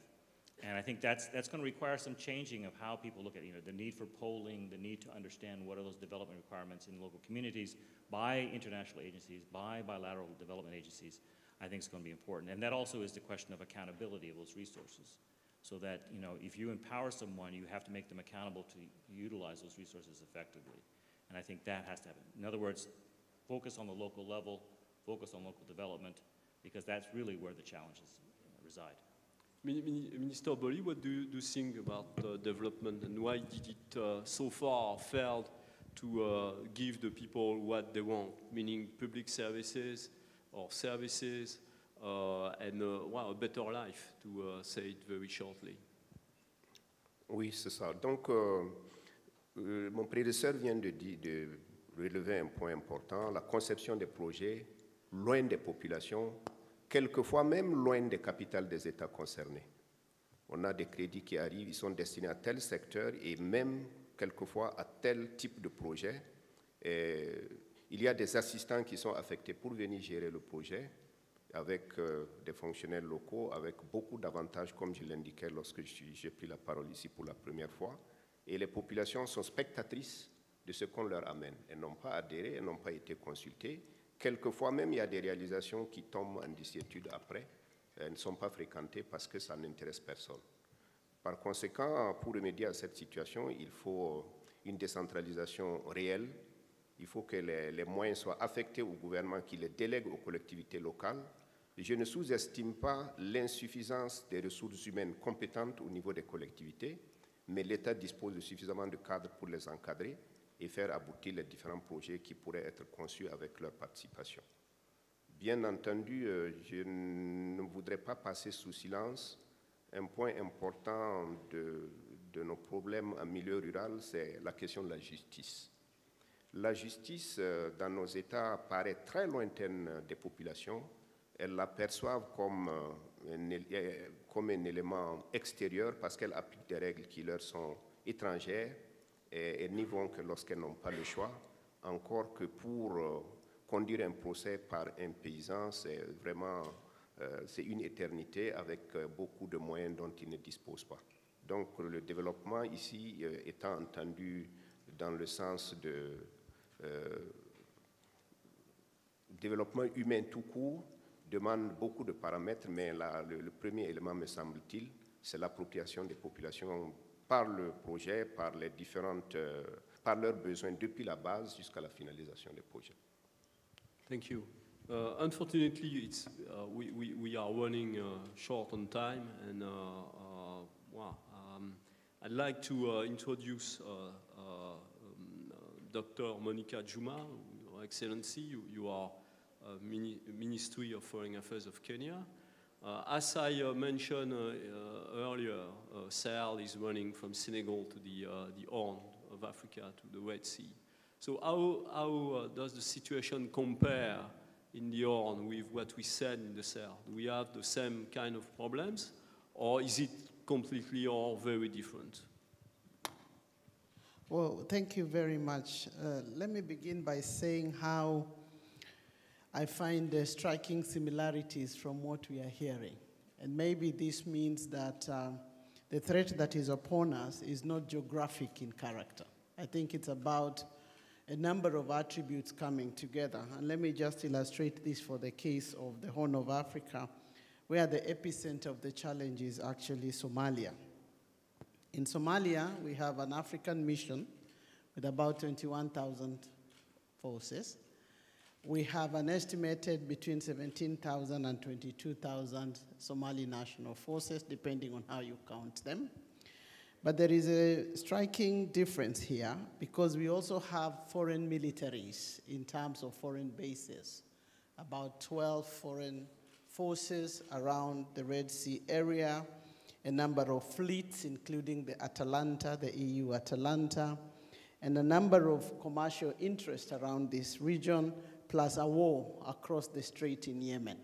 And I think that's going to require some changing of how people look at the need for polling, the need to understand what are those development requirements in local communities by international agencies, by bilateral development agencies. I think it's going to be important. And that also is the question of accountability of those resources. So that, if you empower someone, you have to make them accountable to utilize those resources effectively. And I think that has to happen. In other words, focus on the local level, focus on local development, because that's really where the challenges reside. Minister Bolli, what do you think about development, and why did it so far fail to give the people what they want, meaning public services or services and a better life, to say it very shortly? Oui, c'est ça. Donc, mon prédécesseur vient de relever un point important, la conception des projets loin des populations, quelquefois même loin des capitales des États concernés. On a des crédits qui arrivent, ils sont destinés à tel secteur et même quelquefois à tel type de projet. Et il y a des assistants qui sont affectés pour venir gérer le projet avec des fonctionnaires locaux, avec beaucoup d'avantages, comme je l'indiquais lorsque j'ai pris la parole ici pour la première fois. Et les populations sont spectatrices de ce qu'on leur amène. Elles n'ont pas adhéré, elles n'ont pas été consultées. Quelquefois même, il y a des réalisations qui tombent en désuétude après. Elles ne sont pas fréquentées parce que ça n'intéresse personne. Par conséquent, pour remédier à cette situation, il faut une décentralisation réelle. Il faut que les moyens soient affectés au gouvernement qui les délègue aux collectivités locales. Je ne sous-estime pas l'insuffisance des ressources humaines compétentes au niveau des collectivités, mais l'État dispose de suffisamment de cadres pour les encadrer et faire aboutir les différents projets qui pourraient être conçus avec leur participation. Bien entendu, je ne voudrais pas passer sous silence un point important de nos problèmes en milieu rural, c'est la question de la justice. La justice dans nos États paraît très lointaine des populations. Elles la perçoivent comme un élément extérieur parce qu'elles appliquent des règles qui leur sont étrangères et elles n'y vont que lorsqu'elles n'ont pas le choix. Encore que pour conduire un procès par un paysan, c'est vraiment c'est une éternité avec beaucoup de moyens dont ils ne disposent pas. Donc le développement ici étant entendu dans le sens de développement humain tout court, demande beaucoup de paramètres, mais le premier élément, me semble-t-il, c'est l'appropriation des populations par le projet, par les différentes, par leurs besoins depuis la base jusqu'à la finalisation des projets. Thank you. Unfortunately, we are running short on time, and I'd like to introduce Dr. Monica Juma, Your Excellency. You are Ministry of Foreign Affairs of Kenya. As I mentioned earlier, Sahel is running from Senegal to the Horn of Africa to the Red Sea. So how does the situation compare in the Horn with what we said in the Sahel? Do we have the same kind of problems, or is it completely or very different? Well, thank you very much. Let me begin by saying how I find striking similarities from what we are hearing. And maybe this means that the threat that is upon us is not geographic in character. I think it's about a number of attributes coming together. And let me just illustrate this for the case of the Horn of Africa, where the epicenter of the challenge is actually Somalia. In Somalia, we have an African mission with about 21,000 forces. We have an estimated between 17,000 and 22,000 Somali national forces, depending on how you count them. But there is a striking difference here because we also have foreign militaries in terms of foreign bases, about 12 foreign forces around the Red Sea area, a number of fleets, including the Atalanta, the EU Atalanta, and a number of commercial interests around this region, plus a war across the strait in Yemen.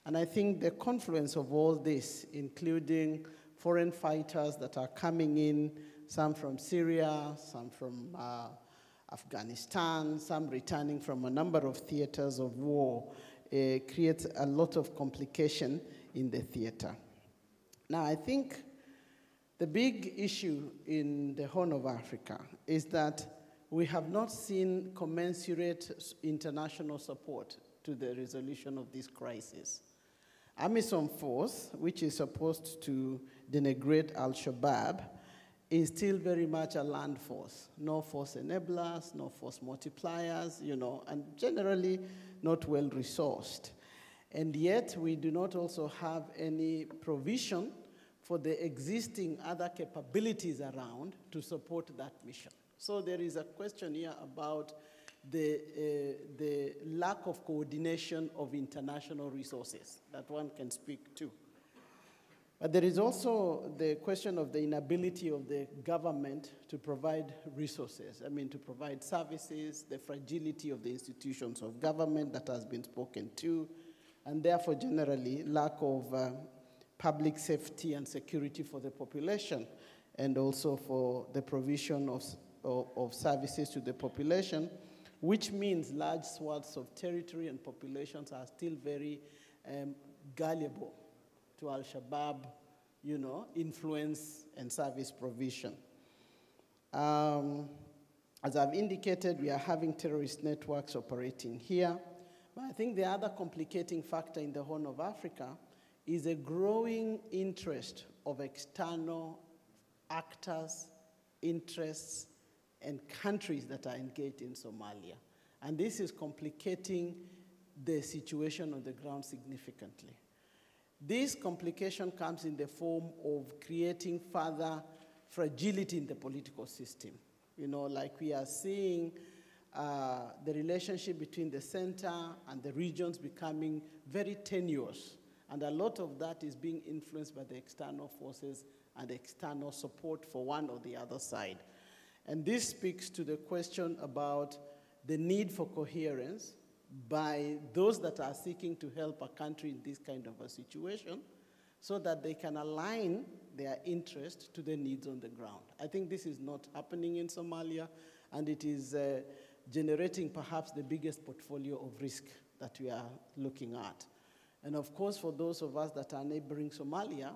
And I think the confluence of all this, including foreign fighters that are coming in, some from Syria, some from Afghanistan, some returning from a number of theaters of war, creates a lot of complication in the theater. Now, I think the big issue in the Horn of Africa is that we have not seen commensurate international support to the resolution of this crisis. AMISOM force, which is supposed to denigrate Al-Shabaab, is still very much a land force. No force enablers, no force multipliers, and generally not well resourced. And yet we do not also have any provision for the existing other capabilities around to support that mission. So there is a question here about the lack of coordination of international resources that one can speak to. But there is also the question of the inability of the government to provide resources, to provide services, the fragility of the institutions of government that has been spoken to, and therefore generally lack of public safety and security for the population, and also for the provision of services to the population, which means large swaths of territory and populations are still very gullible to Al-Shabaab, influence and service provision. As I've indicated, we are having terrorist networks operating here. But I think the other complicating factor in the Horn of Africa is a growing interest of external actors, interests, and countries that are engaged in Somalia. And this is complicating the situation on the ground significantly. This complication comes in the form of creating further fragility in the political system. Like we are seeing the relationship between the center and the regions becoming very tenuous. And a lot of that is being influenced by the external forces and external support for one or the other side. And this speaks to the question about the need for coherence by those that are seeking to help a country in this kind of a situation so that they can align their interest to the needs on the ground. I think this is not happening in Somalia, and it is generating perhaps the biggest portfolio of risk that we are looking at. And of course, for those of us that are neighboring Somalia,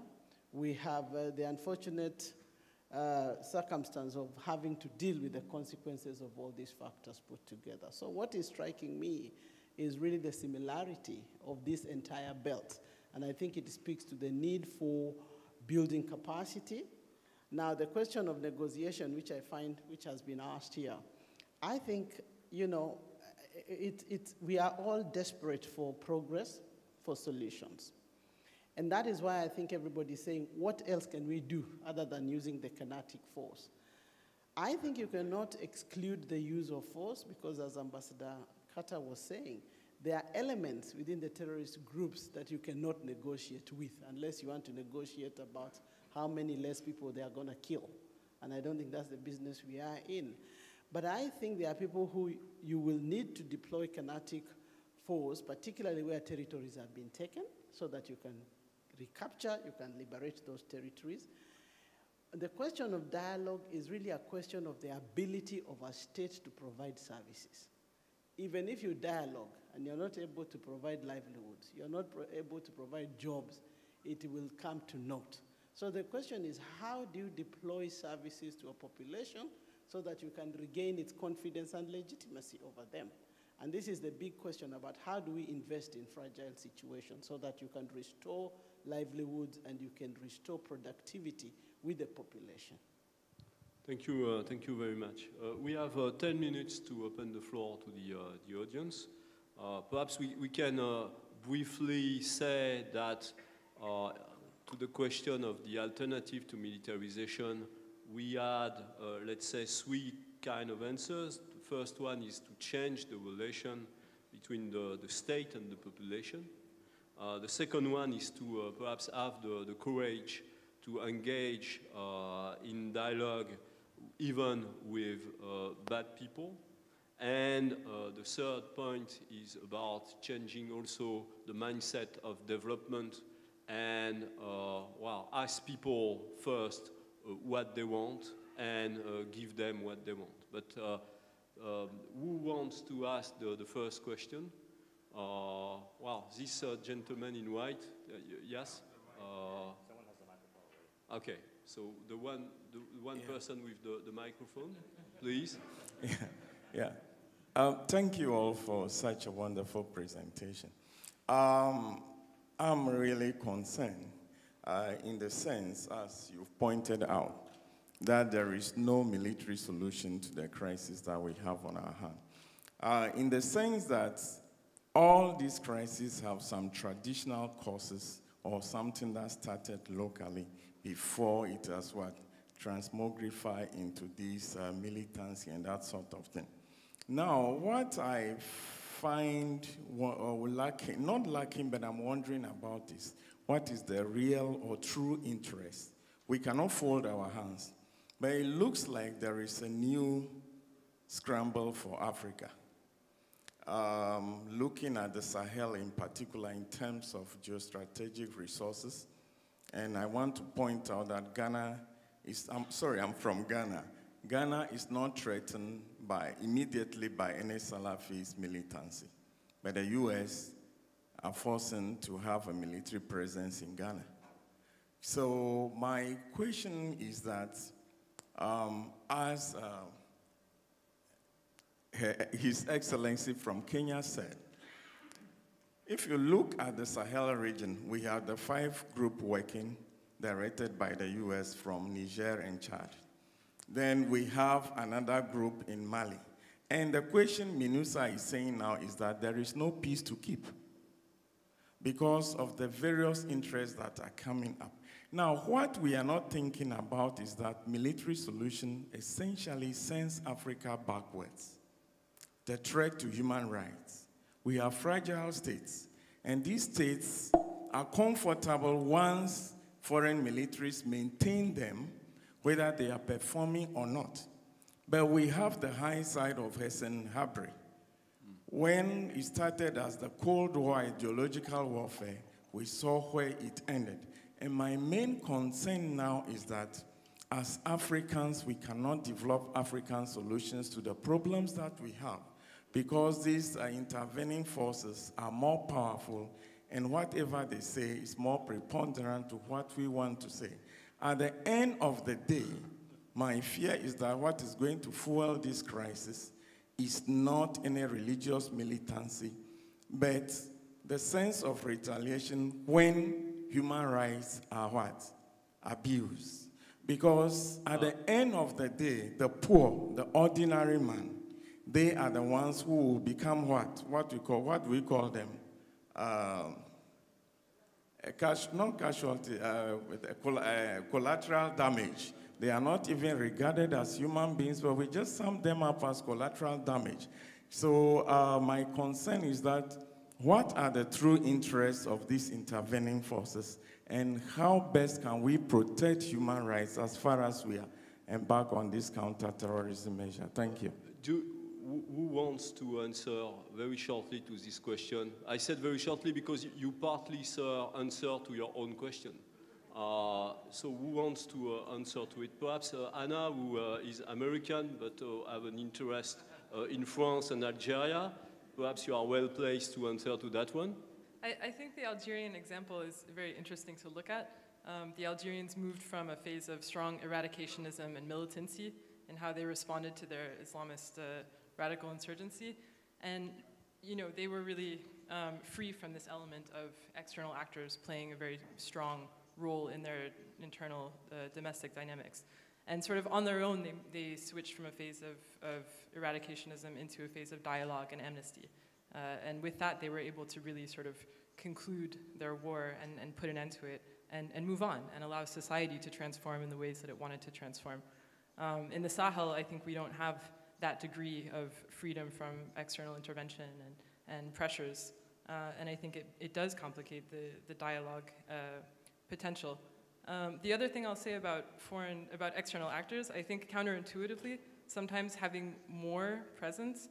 we have the unfortunate circumstance of having to deal with the consequences of all these factors put together. So what is striking me is really the similarity of this entire belt. And I think it speaks to the need for building capacity. Now, the question of negotiation, which has been asked here, I think, we are all desperate for progress, for solutions. And that is why I think everybody's saying, what else can we do other than using the kinetic force? I think you cannot exclude the use of force because, as Ambassador Carter was saying, there are elements within the terrorist groups that you cannot negotiate with unless you want to negotiate about how many less people they are going to kill. And I don't think that's the business we are in. But I think there are people who you will need to deploy kinetic force, particularly where territories have been taken, so that you can recapture, you can liberate those territories. The question of dialogue is really a question of the ability of a state to provide services. Even if you dialogue and you're not able to provide livelihoods, you're not able to provide jobs, it will come to naught. So the question is, how do you deploy services to a population so that you can regain its confidence and legitimacy over them? And this is the big question about how do we invest in fragile situations so that you can restore livelihoods and you can restore productivity with the population. Thank you very much. We have 10 minutes to open the floor to the audience. Perhaps we can briefly say that to the question of the alternative to militarization, we had, let's say, three kind of answers. The first one is to change the relation between the state and the population. The second one is to perhaps have the courage to engage in dialogue even with bad people. And the third point is about changing also the mindset of development and well, ask people first what they want and give them what they want. But who wants to ask the first question? Well, this gentleman in white, yes? Someone has the microphone. Okay, so the one person with the microphone, please. Yeah. Thank you all for such a wonderful presentation. I'm really concerned in the sense, as you've pointed out, that there is no military solution to the crisis that we have on our hand. In the sense that all these crises have some traditional causes or something that started locally before it has transmogrified into this militancy and that sort of thing. Now, what I find lacking, not lacking, but I'm wondering about is, what is the real or true interest? We cannot fold our hands, but it looks like there is a new scramble for Africa. Looking at the Sahel in particular in terms of geostrategic resources, and I want to point out that Ghana is, I'm from Ghana. Ghana is not threatened immediately by any Salafist militancy, but the US are forcing to have a military presence in Ghana. So my question is that, as His Excellency from Kenya said, if you look at the Sahel region, we have the 5-group working directed by the US from Niger and Chad. Then we have another group in Mali. And the question MINUSA is saying now is that there is no peace to keep because of the various interests that are coming up. Now, what we are not thinking about is that military solution essentially sends Africa backwards. The threat to human rights. We have fragile states, and these states are comfortable once foreign militaries maintain them, whether they are performing or not. But we have the high side of Hessein Habre. When it started as the Cold War ideological warfare, we saw where it ended. And my main concern now is that as Africans, we cannot develop African solutions to the problems that we have because these intervening forces are more powerful and whatever they say is more preponderant to what we want to say. At the end of the day, my fear is that what is going to fuel this crisis is not any religious militancy, but the sense of retaliation when human rights are what? Abused. Because at the end of the day, the poor, the ordinary man, they are the ones who will become what? What do we call them? Not casualty, collateral damage. They are not even regarded as human beings, but we just sum them up as collateral damage. So my concern is that what are the true interests of these intervening forces, and how best can we protect human rights as far as we are embark on this counter-terrorism measure? Thank you. Who wants to answer very shortly to this question? I said very shortly because you partly, sir, answer to your own question. So who wants to answer to it? Perhaps Anna, who is American but have an interest in France and Algeria. Perhaps you are well placed to answer to that one. I think the Algerian example is very interesting to look at. The Algerians moved from a phase of strong eradicationism and militancy and how they responded to their Islamist radical insurgency. And, you know, they were really free from this element of external actors playing a very strong role in their internal domestic dynamics. And sort of on their own, they switched from a phase of eradicationism into a phase of dialogue and amnesty. And with that, they were able to really sort of conclude their war and put an end to it and move on and allow society to transform in the ways that it wanted to transform. In the Sahel, I think we don't have that degree of freedom from external intervention and pressures. And I think it does complicate the dialogue potential. The other thing I'll say about external actors, I think counterintuitively, sometimes having more presence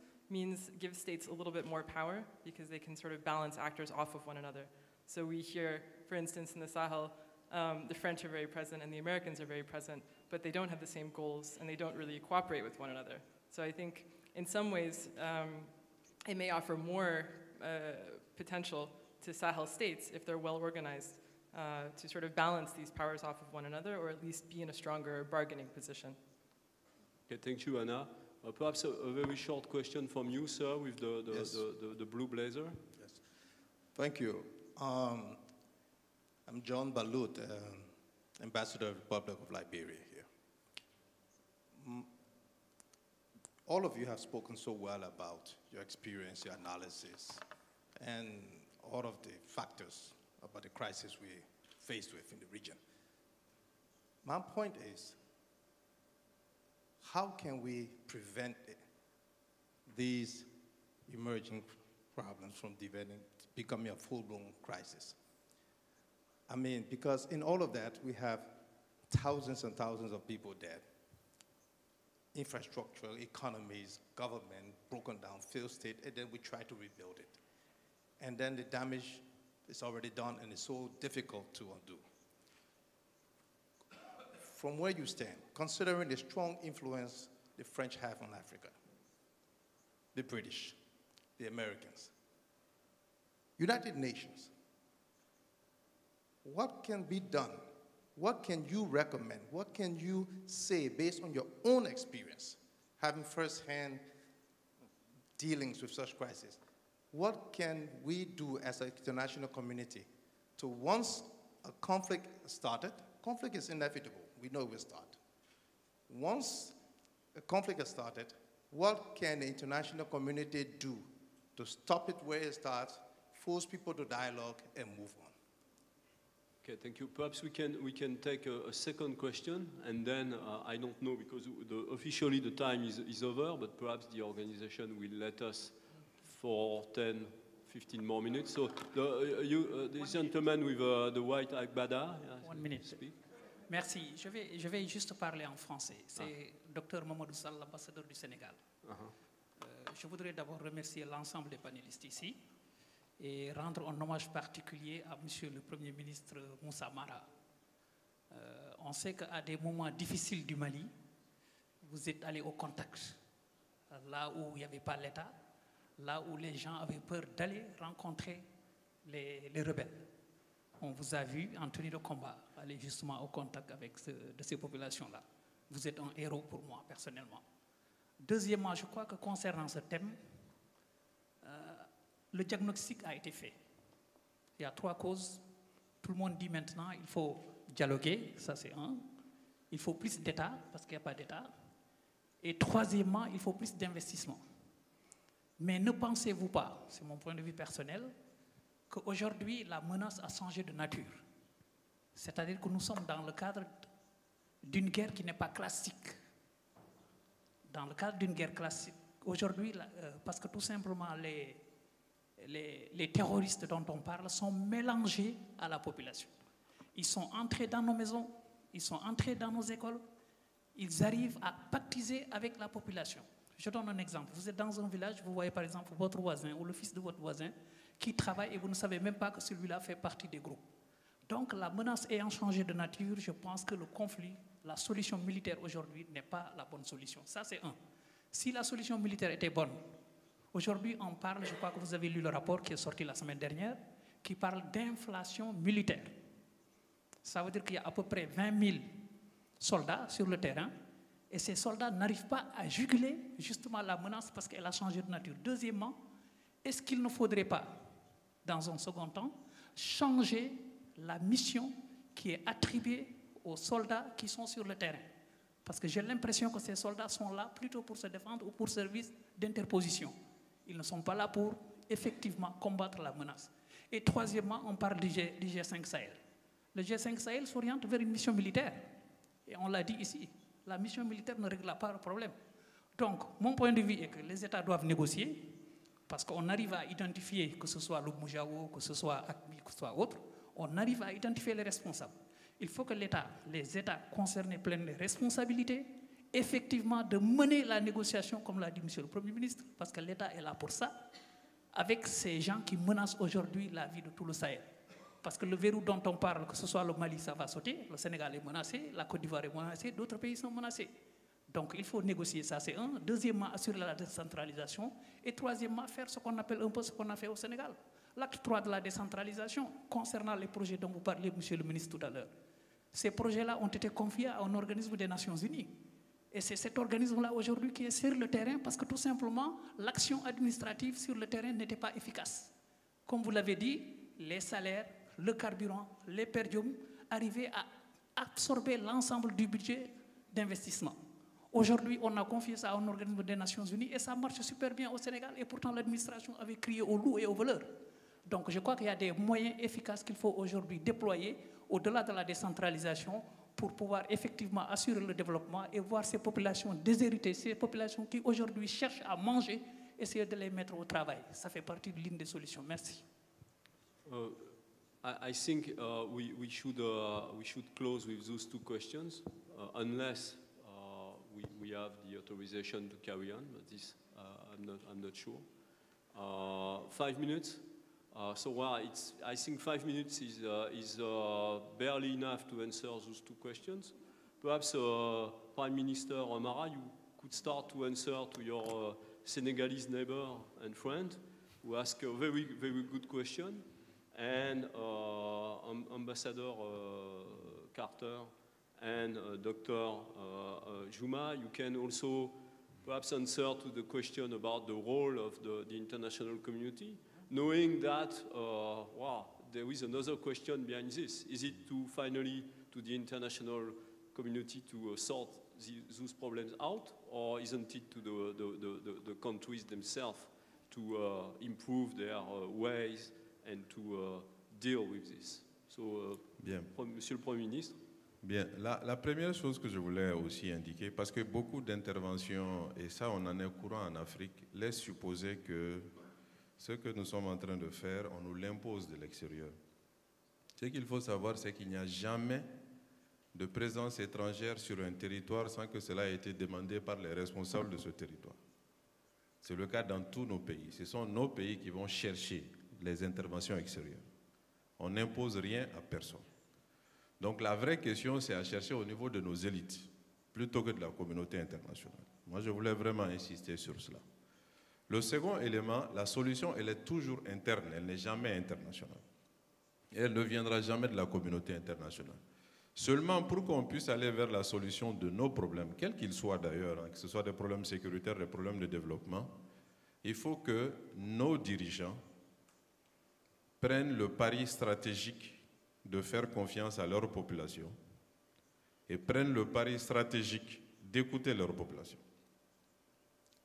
gives states a little bit more power because they can sort of balance actors off of one another. So we hear, for instance, in the Sahel, the French are very present and the Americans are very present, but they don't have the same goals and they don't really cooperate with one another. So I think in some ways, it may offer more potential to Sahel states if they're well organized to sort of balance these powers off of one another or at least be in a stronger bargaining position. Okay, thank you, Anna. Perhaps a very short question from you, sir, with the blue blazer. Yes. Thank you. I'm John Balut, Ambassador of the Republic of Liberia here. All of you have spoken so well about your experience, your analysis, and all of the factors about the crisis we're faced with in the region. My point is, how can we prevent these emerging problems from becoming a full-blown crisis? I mean, because in all of that, we have thousands and thousands of people dead. Infrastructure, economies, government, broken down, failed state, and then we try to rebuild it. And then the damage is already done, and it's so difficult to undo. From where you stand, considering the strong influence the French have on Africa, the British, the Americans, United Nations, what can be done? What can you recommend? What can you say based on your own experience, having firsthand dealings with such crises? What can we do as an international community to, once a conflict started, conflict is inevitable, we know it will start. Once a conflict has started, what can the international community do to stop it where it starts, force people to dialogue, and move on? Okay, thank you. Perhaps we can take a second question, and then I don't know because officially the time is over, but perhaps the organization will let us for 10, 15 more minutes. So the gentleman with the white agbada. 1 minute. Speak. Merci. Je vais juste parler en français. C'est Dr Mamadou Sall, l'ambassadeur du Sénégal. Je voudrais d'abord remercier l'ensemble des panélistes ici et rendre un hommage particulier à Monsieur le Premier ministre Moussa Mara. On sait qu'à des moments difficiles du Mali, vous êtes allé au contact, là où il n'y avait pas l'État, là où les gens avaient peur d'aller rencontrer les rebelles. On vous a vu en tenue de combat, aller justement au contact de ces populations-là. Vous êtes un héros pour moi, personnellement. Deuxièmement, je crois que concernant ce thème, le diagnostic a été fait. Il y a 3 causes. Tout le monde dit maintenant il faut dialoguer, ça c'est un. Il faut plus d'État, parce qu'il n'y a pas d'État. Et troisièmement, il faut plus d'investissement. Mais ne pensez-vous pas, c'est mon point de vue personnel, qu'aujourd'hui la menace a changé de nature. C'est-à-dire que nous sommes dans le cadre d'une guerre qui n'est pas classique. Dans le cadre d'une guerre classique. Aujourd'hui, parce que tout simplement les terroristes dont on parle sont mélangés à la population. Ils sont entrés dans nos maisons, ils sont entrés dans nos écoles, ils arrivent à pactiser avec la population. Je donne un exemple. Vous êtes dans un village, vous voyez par exemple votre voisin ou le fils de votre voisin qui travaille et vous ne savez même pas que celui-là fait partie des groupes. Donc la menace ayant changé de nature, je pense que le conflit, la solution militaire aujourd'hui n'est pas la bonne solution. Ça c'est un. Si la solution militaire était bonne, aujourd'hui on parle, je crois que vous avez lu le rapport qui est sorti la semaine dernière, qui parle d'inflation militaire. Ça veut dire qu'il y a à peu près 20 000 soldats sur le terrain et ces soldats n'arrivent pas à juguler justement la menace parce qu'elle a changé de nature. Deuxièmement, est-ce qu'il ne faudrait pas, dans un second temps, changer la mission qui est attribuée aux soldats qui sont sur le terrain? Parce que j'ai l'impression que ces soldats sont là plutôt pour se défendre ou pour service d'interposition. Ils ne sont pas là pour effectivement combattre la menace. Et troisièmement, on parle du G5 Sahel. Le G5 Sahel s'oriente vers une mission militaire. Et on l'a dit ici, la mission militaire ne règle pas le problème. Donc, mon point de vue est que les États doivent négocier, parce qu'on arrive à identifier, que ce soit le Moujao, que ce soit ACMI, que ce soit autre, on arrive à identifier les responsables. Il faut que les États concernés prennent les responsabilités, effectivement, de mener la négociation, comme l'a dit M. le Premier ministre, parce que l'État est là pour ça, avec ces gens qui menacent aujourd'hui la vie de tout le Sahel. Parce que le verrou dont on parle, que ce soit le Mali, ça va sauter, le Sénégal est menacé, la Côte d'Ivoire est menacée, d'autres pays sont menacés. Donc il faut négocier, ça c'est un. Deuxièmement, assurer la décentralisation. Et troisièmement, faire ce qu'on appelle un peu ce qu'on a fait au Sénégal. L'acte 3 de la décentralisation, concernant les projets dont vous parliez, monsieur le ministre, tout à l'heure. Ces projets-là ont été confiés à un organisme des Nations Unies. Et c'est cet organisme-là aujourd'hui qui est sur le terrain parce que tout simplement, l'action administrative sur le terrain n'était pas efficace. Comme vous l'avez dit, les salaires, le carburant, les perdiums arrivaient à absorber l'ensemble du budget d'investissement. Aujourd'hui, on a confié ça à un organisme des Nations Unies et ça marche super bien au Sénégal et pourtant l'administration avait crié au loup et au voleur. Donc je crois qu'il y a des moyens efficaces qu'il faut aujourd'hui déployer au-delà de la décentralisation pour pouvoir effectivement assurer le développement et voir ces populations déshéritées, ces populations qui aujourd'hui cherchent à manger, essayer de les mettre au travail. Ça fait partie de l'une des solutions. Merci. I think we should close with those two questions, unless we have the authorization to carry on, but this I'm not sure. 5 minutes. I think 5 minutes is barely enough to answer those two questions. Perhaps Prime Minister Amara, you could start to answer to your Senegalese neighbor and friend who asked a very, very good question. And Ambassador Carter and Dr. Juma, you can also perhaps answer to the question about the role of the international community, knowing that, there is another question behind this. Is it to finally, to the international community to sort those problems out, or isn't it to the countries themselves to improve their ways and to deal with this? So, Bien. Monsieur le Premier ministre. Bien, la première chose que je voulais aussi indiquer, parce que beaucoup d'interventions, et ça on en est au courant en Afrique, laissent supposer que ce que nous sommes en train de faire, on nous l'impose de l'extérieur. Ce qu'il faut savoir, c'est qu'il n'y a jamais de présence étrangère sur un territoire sans que cela ait été demandé par les responsables de ce territoire. C'est le cas dans tous nos pays. Ce sont nos pays qui vont chercher les interventions extérieures. On n'impose rien à personne. Donc la vraie question, c'est à chercher au niveau de nos élites, plutôt que de la communauté internationale. Moi, je voulais vraiment insister sur cela. Le second élément, la solution, elle est toujours interne, elle n'est jamais internationale. Et elle ne viendra jamais de la communauté internationale. Seulement pour qu'on puisse aller vers la solution de nos problèmes, quels qu'ils soient d'ailleurs, que ce soit des problèmes sécuritaires, des problèmes de développement, il faut que nos dirigeants prennent le pari stratégique de faire confiance à leur population et prennent le pari stratégique d'écouter leur population.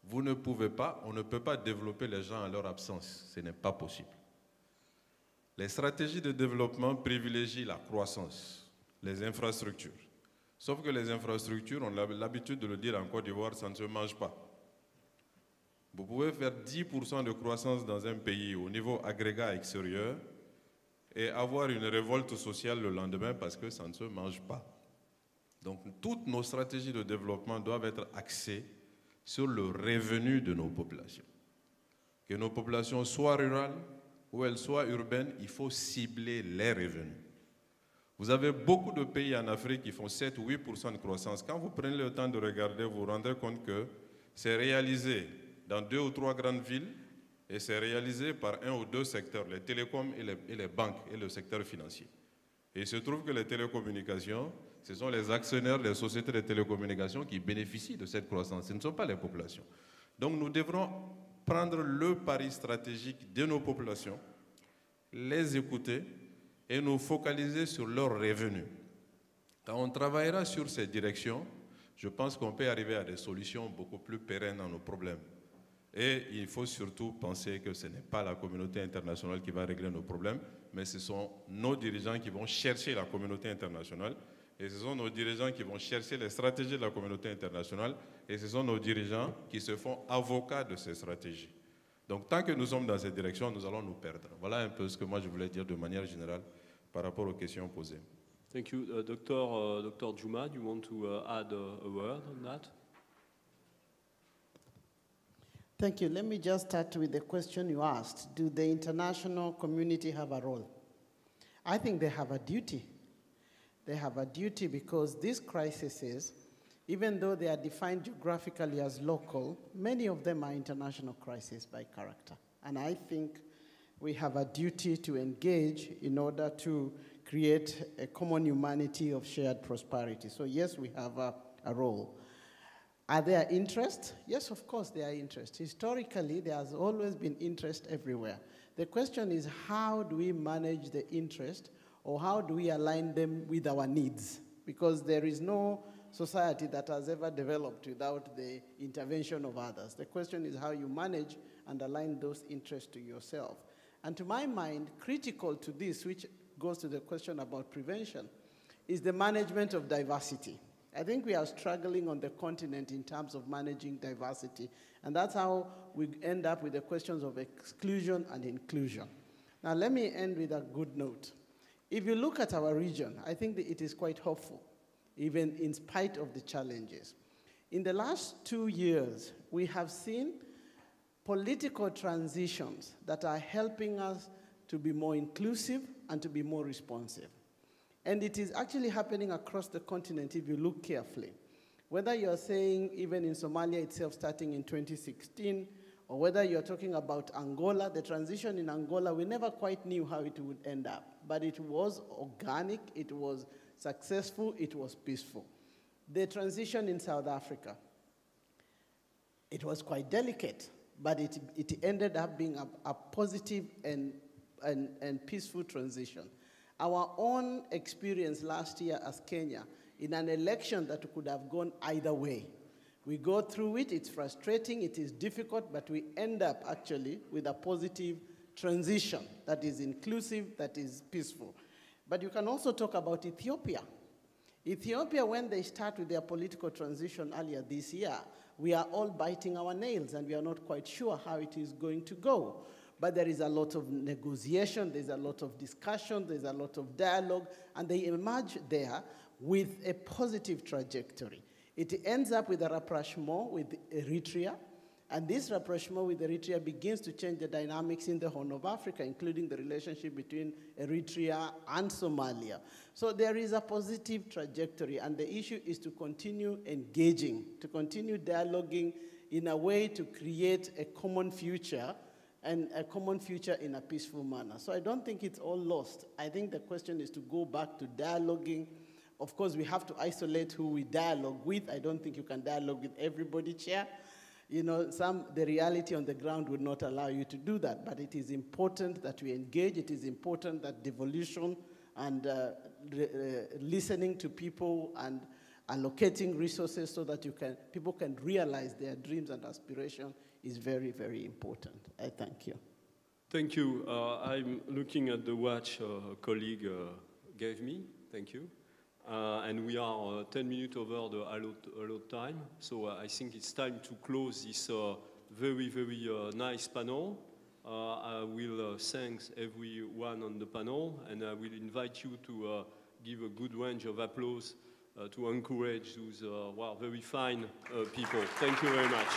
Vous ne pouvez pas, on ne peut pas développer les gens à leur absence, ce n'est pas possible. Les stratégies de développement privilégient la croissance, les infrastructures. Sauf que les infrastructures, on a l'habitude de le dire en Côte d'Ivoire, ça ne se mange pas. Vous pouvez faire 10% de croissance dans un pays au niveau agrégat extérieur et avoir une révolte sociale le lendemain parce que ça ne se mange pas. Donc toutes nos stratégies de développement doivent être axées sur le revenu de nos populations. Que nos populations soient rurales ou elles soient urbaines, il faut cibler les revenus. Vous avez beaucoup de pays en Afrique qui font 7 ou 8% de croissance. Quand vous prenez le temps de regarder, vous vous rendrez compte que c'est réalisé dans 2 ou 3 grandes villes et c'est réalisé par 1 ou 2 secteurs, les télécoms et les banques et le secteur financier. Et il se trouve que les télécommunications, ce sont les actionnaires des sociétés de télécommunications qui bénéficient de cette croissance, ce ne sont pas les populations. Donc nous devrons prendre le pari stratégique de nos populations, les écouter et nous focaliser sur leurs revenus. Quand on travaillera sur ces directions, je pense qu'on peut arriver à des solutions beaucoup plus pérennes à nos problèmes. Et il faut surtout penser que ce n'est pas la communauté internationale qui va régler nos problèmes, mais ce sont nos dirigeants qui vont chercher la communauté internationale, et ce sont nos dirigeants qui vont chercher les stratégies de la communauté internationale, et ce sont nos dirigeants qui se font avocats de ces stratégies. Donc tant que nous sommes dans cette direction, nous allons nous perdre. Voilà un peu ce que moi je voulais dire de manière générale par rapport aux questions posées. Thank you. Dr. Juma, do you want to add a word on that? Thank you. Let me just start with the question you asked. Do the international community have a role? I think they have a duty. They have a duty because these crises, even though they are defined geographically as local, many of them are international crises by character. And I think we have a duty to engage in order to create a common humanity of shared prosperity. So yes, we have a role. Are there interests? Yes, of course there are interests. Historically, there has always been interest everywhere. The question is, how do we manage the interest, or how do we align them with our needs? Because there is no society that has ever developed without the intervention of others. The question is how you manage and align those interests to yourself. And to my mind, critical to this, which goes to the question about prevention, is the management of diversity. I think we are struggling on the continent in terms of managing diversity, and that's how we end up with the questions of exclusion and inclusion. Now, let me end with a good note. If you look at our region, I think that it is quite hopeful, even in spite of the challenges. In the last 2 years, we have seen political transitions that are helping us to be more inclusive and to be more responsive. And it is actually happening across the continent if you look carefully. Whether you're saying even in Somalia itself starting in 2016, or whether you're talking about Angola, the transition in Angola, we never quite knew how it would end up. But it was organic, it was successful, it was peaceful. The transition in South Africa, it was quite delicate, but it ended up being a positive and peaceful transition. Our own experience last year as Kenya in an election that could have gone either way. We go through it, it's frustrating, it is difficult, but we end up actually with a positive transition that is inclusive, that is peaceful. But you can also talk about Ethiopia. Ethiopia, when they start with their political transition earlier this year, we are all biting our nails and we are not quite sure how it is going to go. But there is a lot of negotiation, there's a lot of discussion, there's a lot of dialogue, and they emerge there with a positive trajectory. It ends up with a rapprochement with Eritrea, and this rapprochement with Eritrea begins to change the dynamics in the Horn of Africa, including the relationship between Eritrea and Somalia. So there is a positive trajectory, and the issue is to continue engaging, to continue dialoguing in a way to create a common future, and a common future in a peaceful manner. So I don't think it's all lost. I think the question is to go back to dialoguing. Of course, we have to isolate who we dialogue with. I don't think you can dialogue with everybody, Chair. You know, the reality on the ground would not allow you to do that, but it is important that we engage. It is important that devolution and listening to people and allocating resources so that people can realize their dreams and aspirations is very, very important. I thank you. Thank you. I'm looking at the watch a colleague gave me. Thank you. And we are 10 minutes over the allotted time. So I think it's time to close this very, very nice panel. I will thank everyone on the panel, and I will invite you to give a good range of applause to encourage those very fine people. Thank you very much.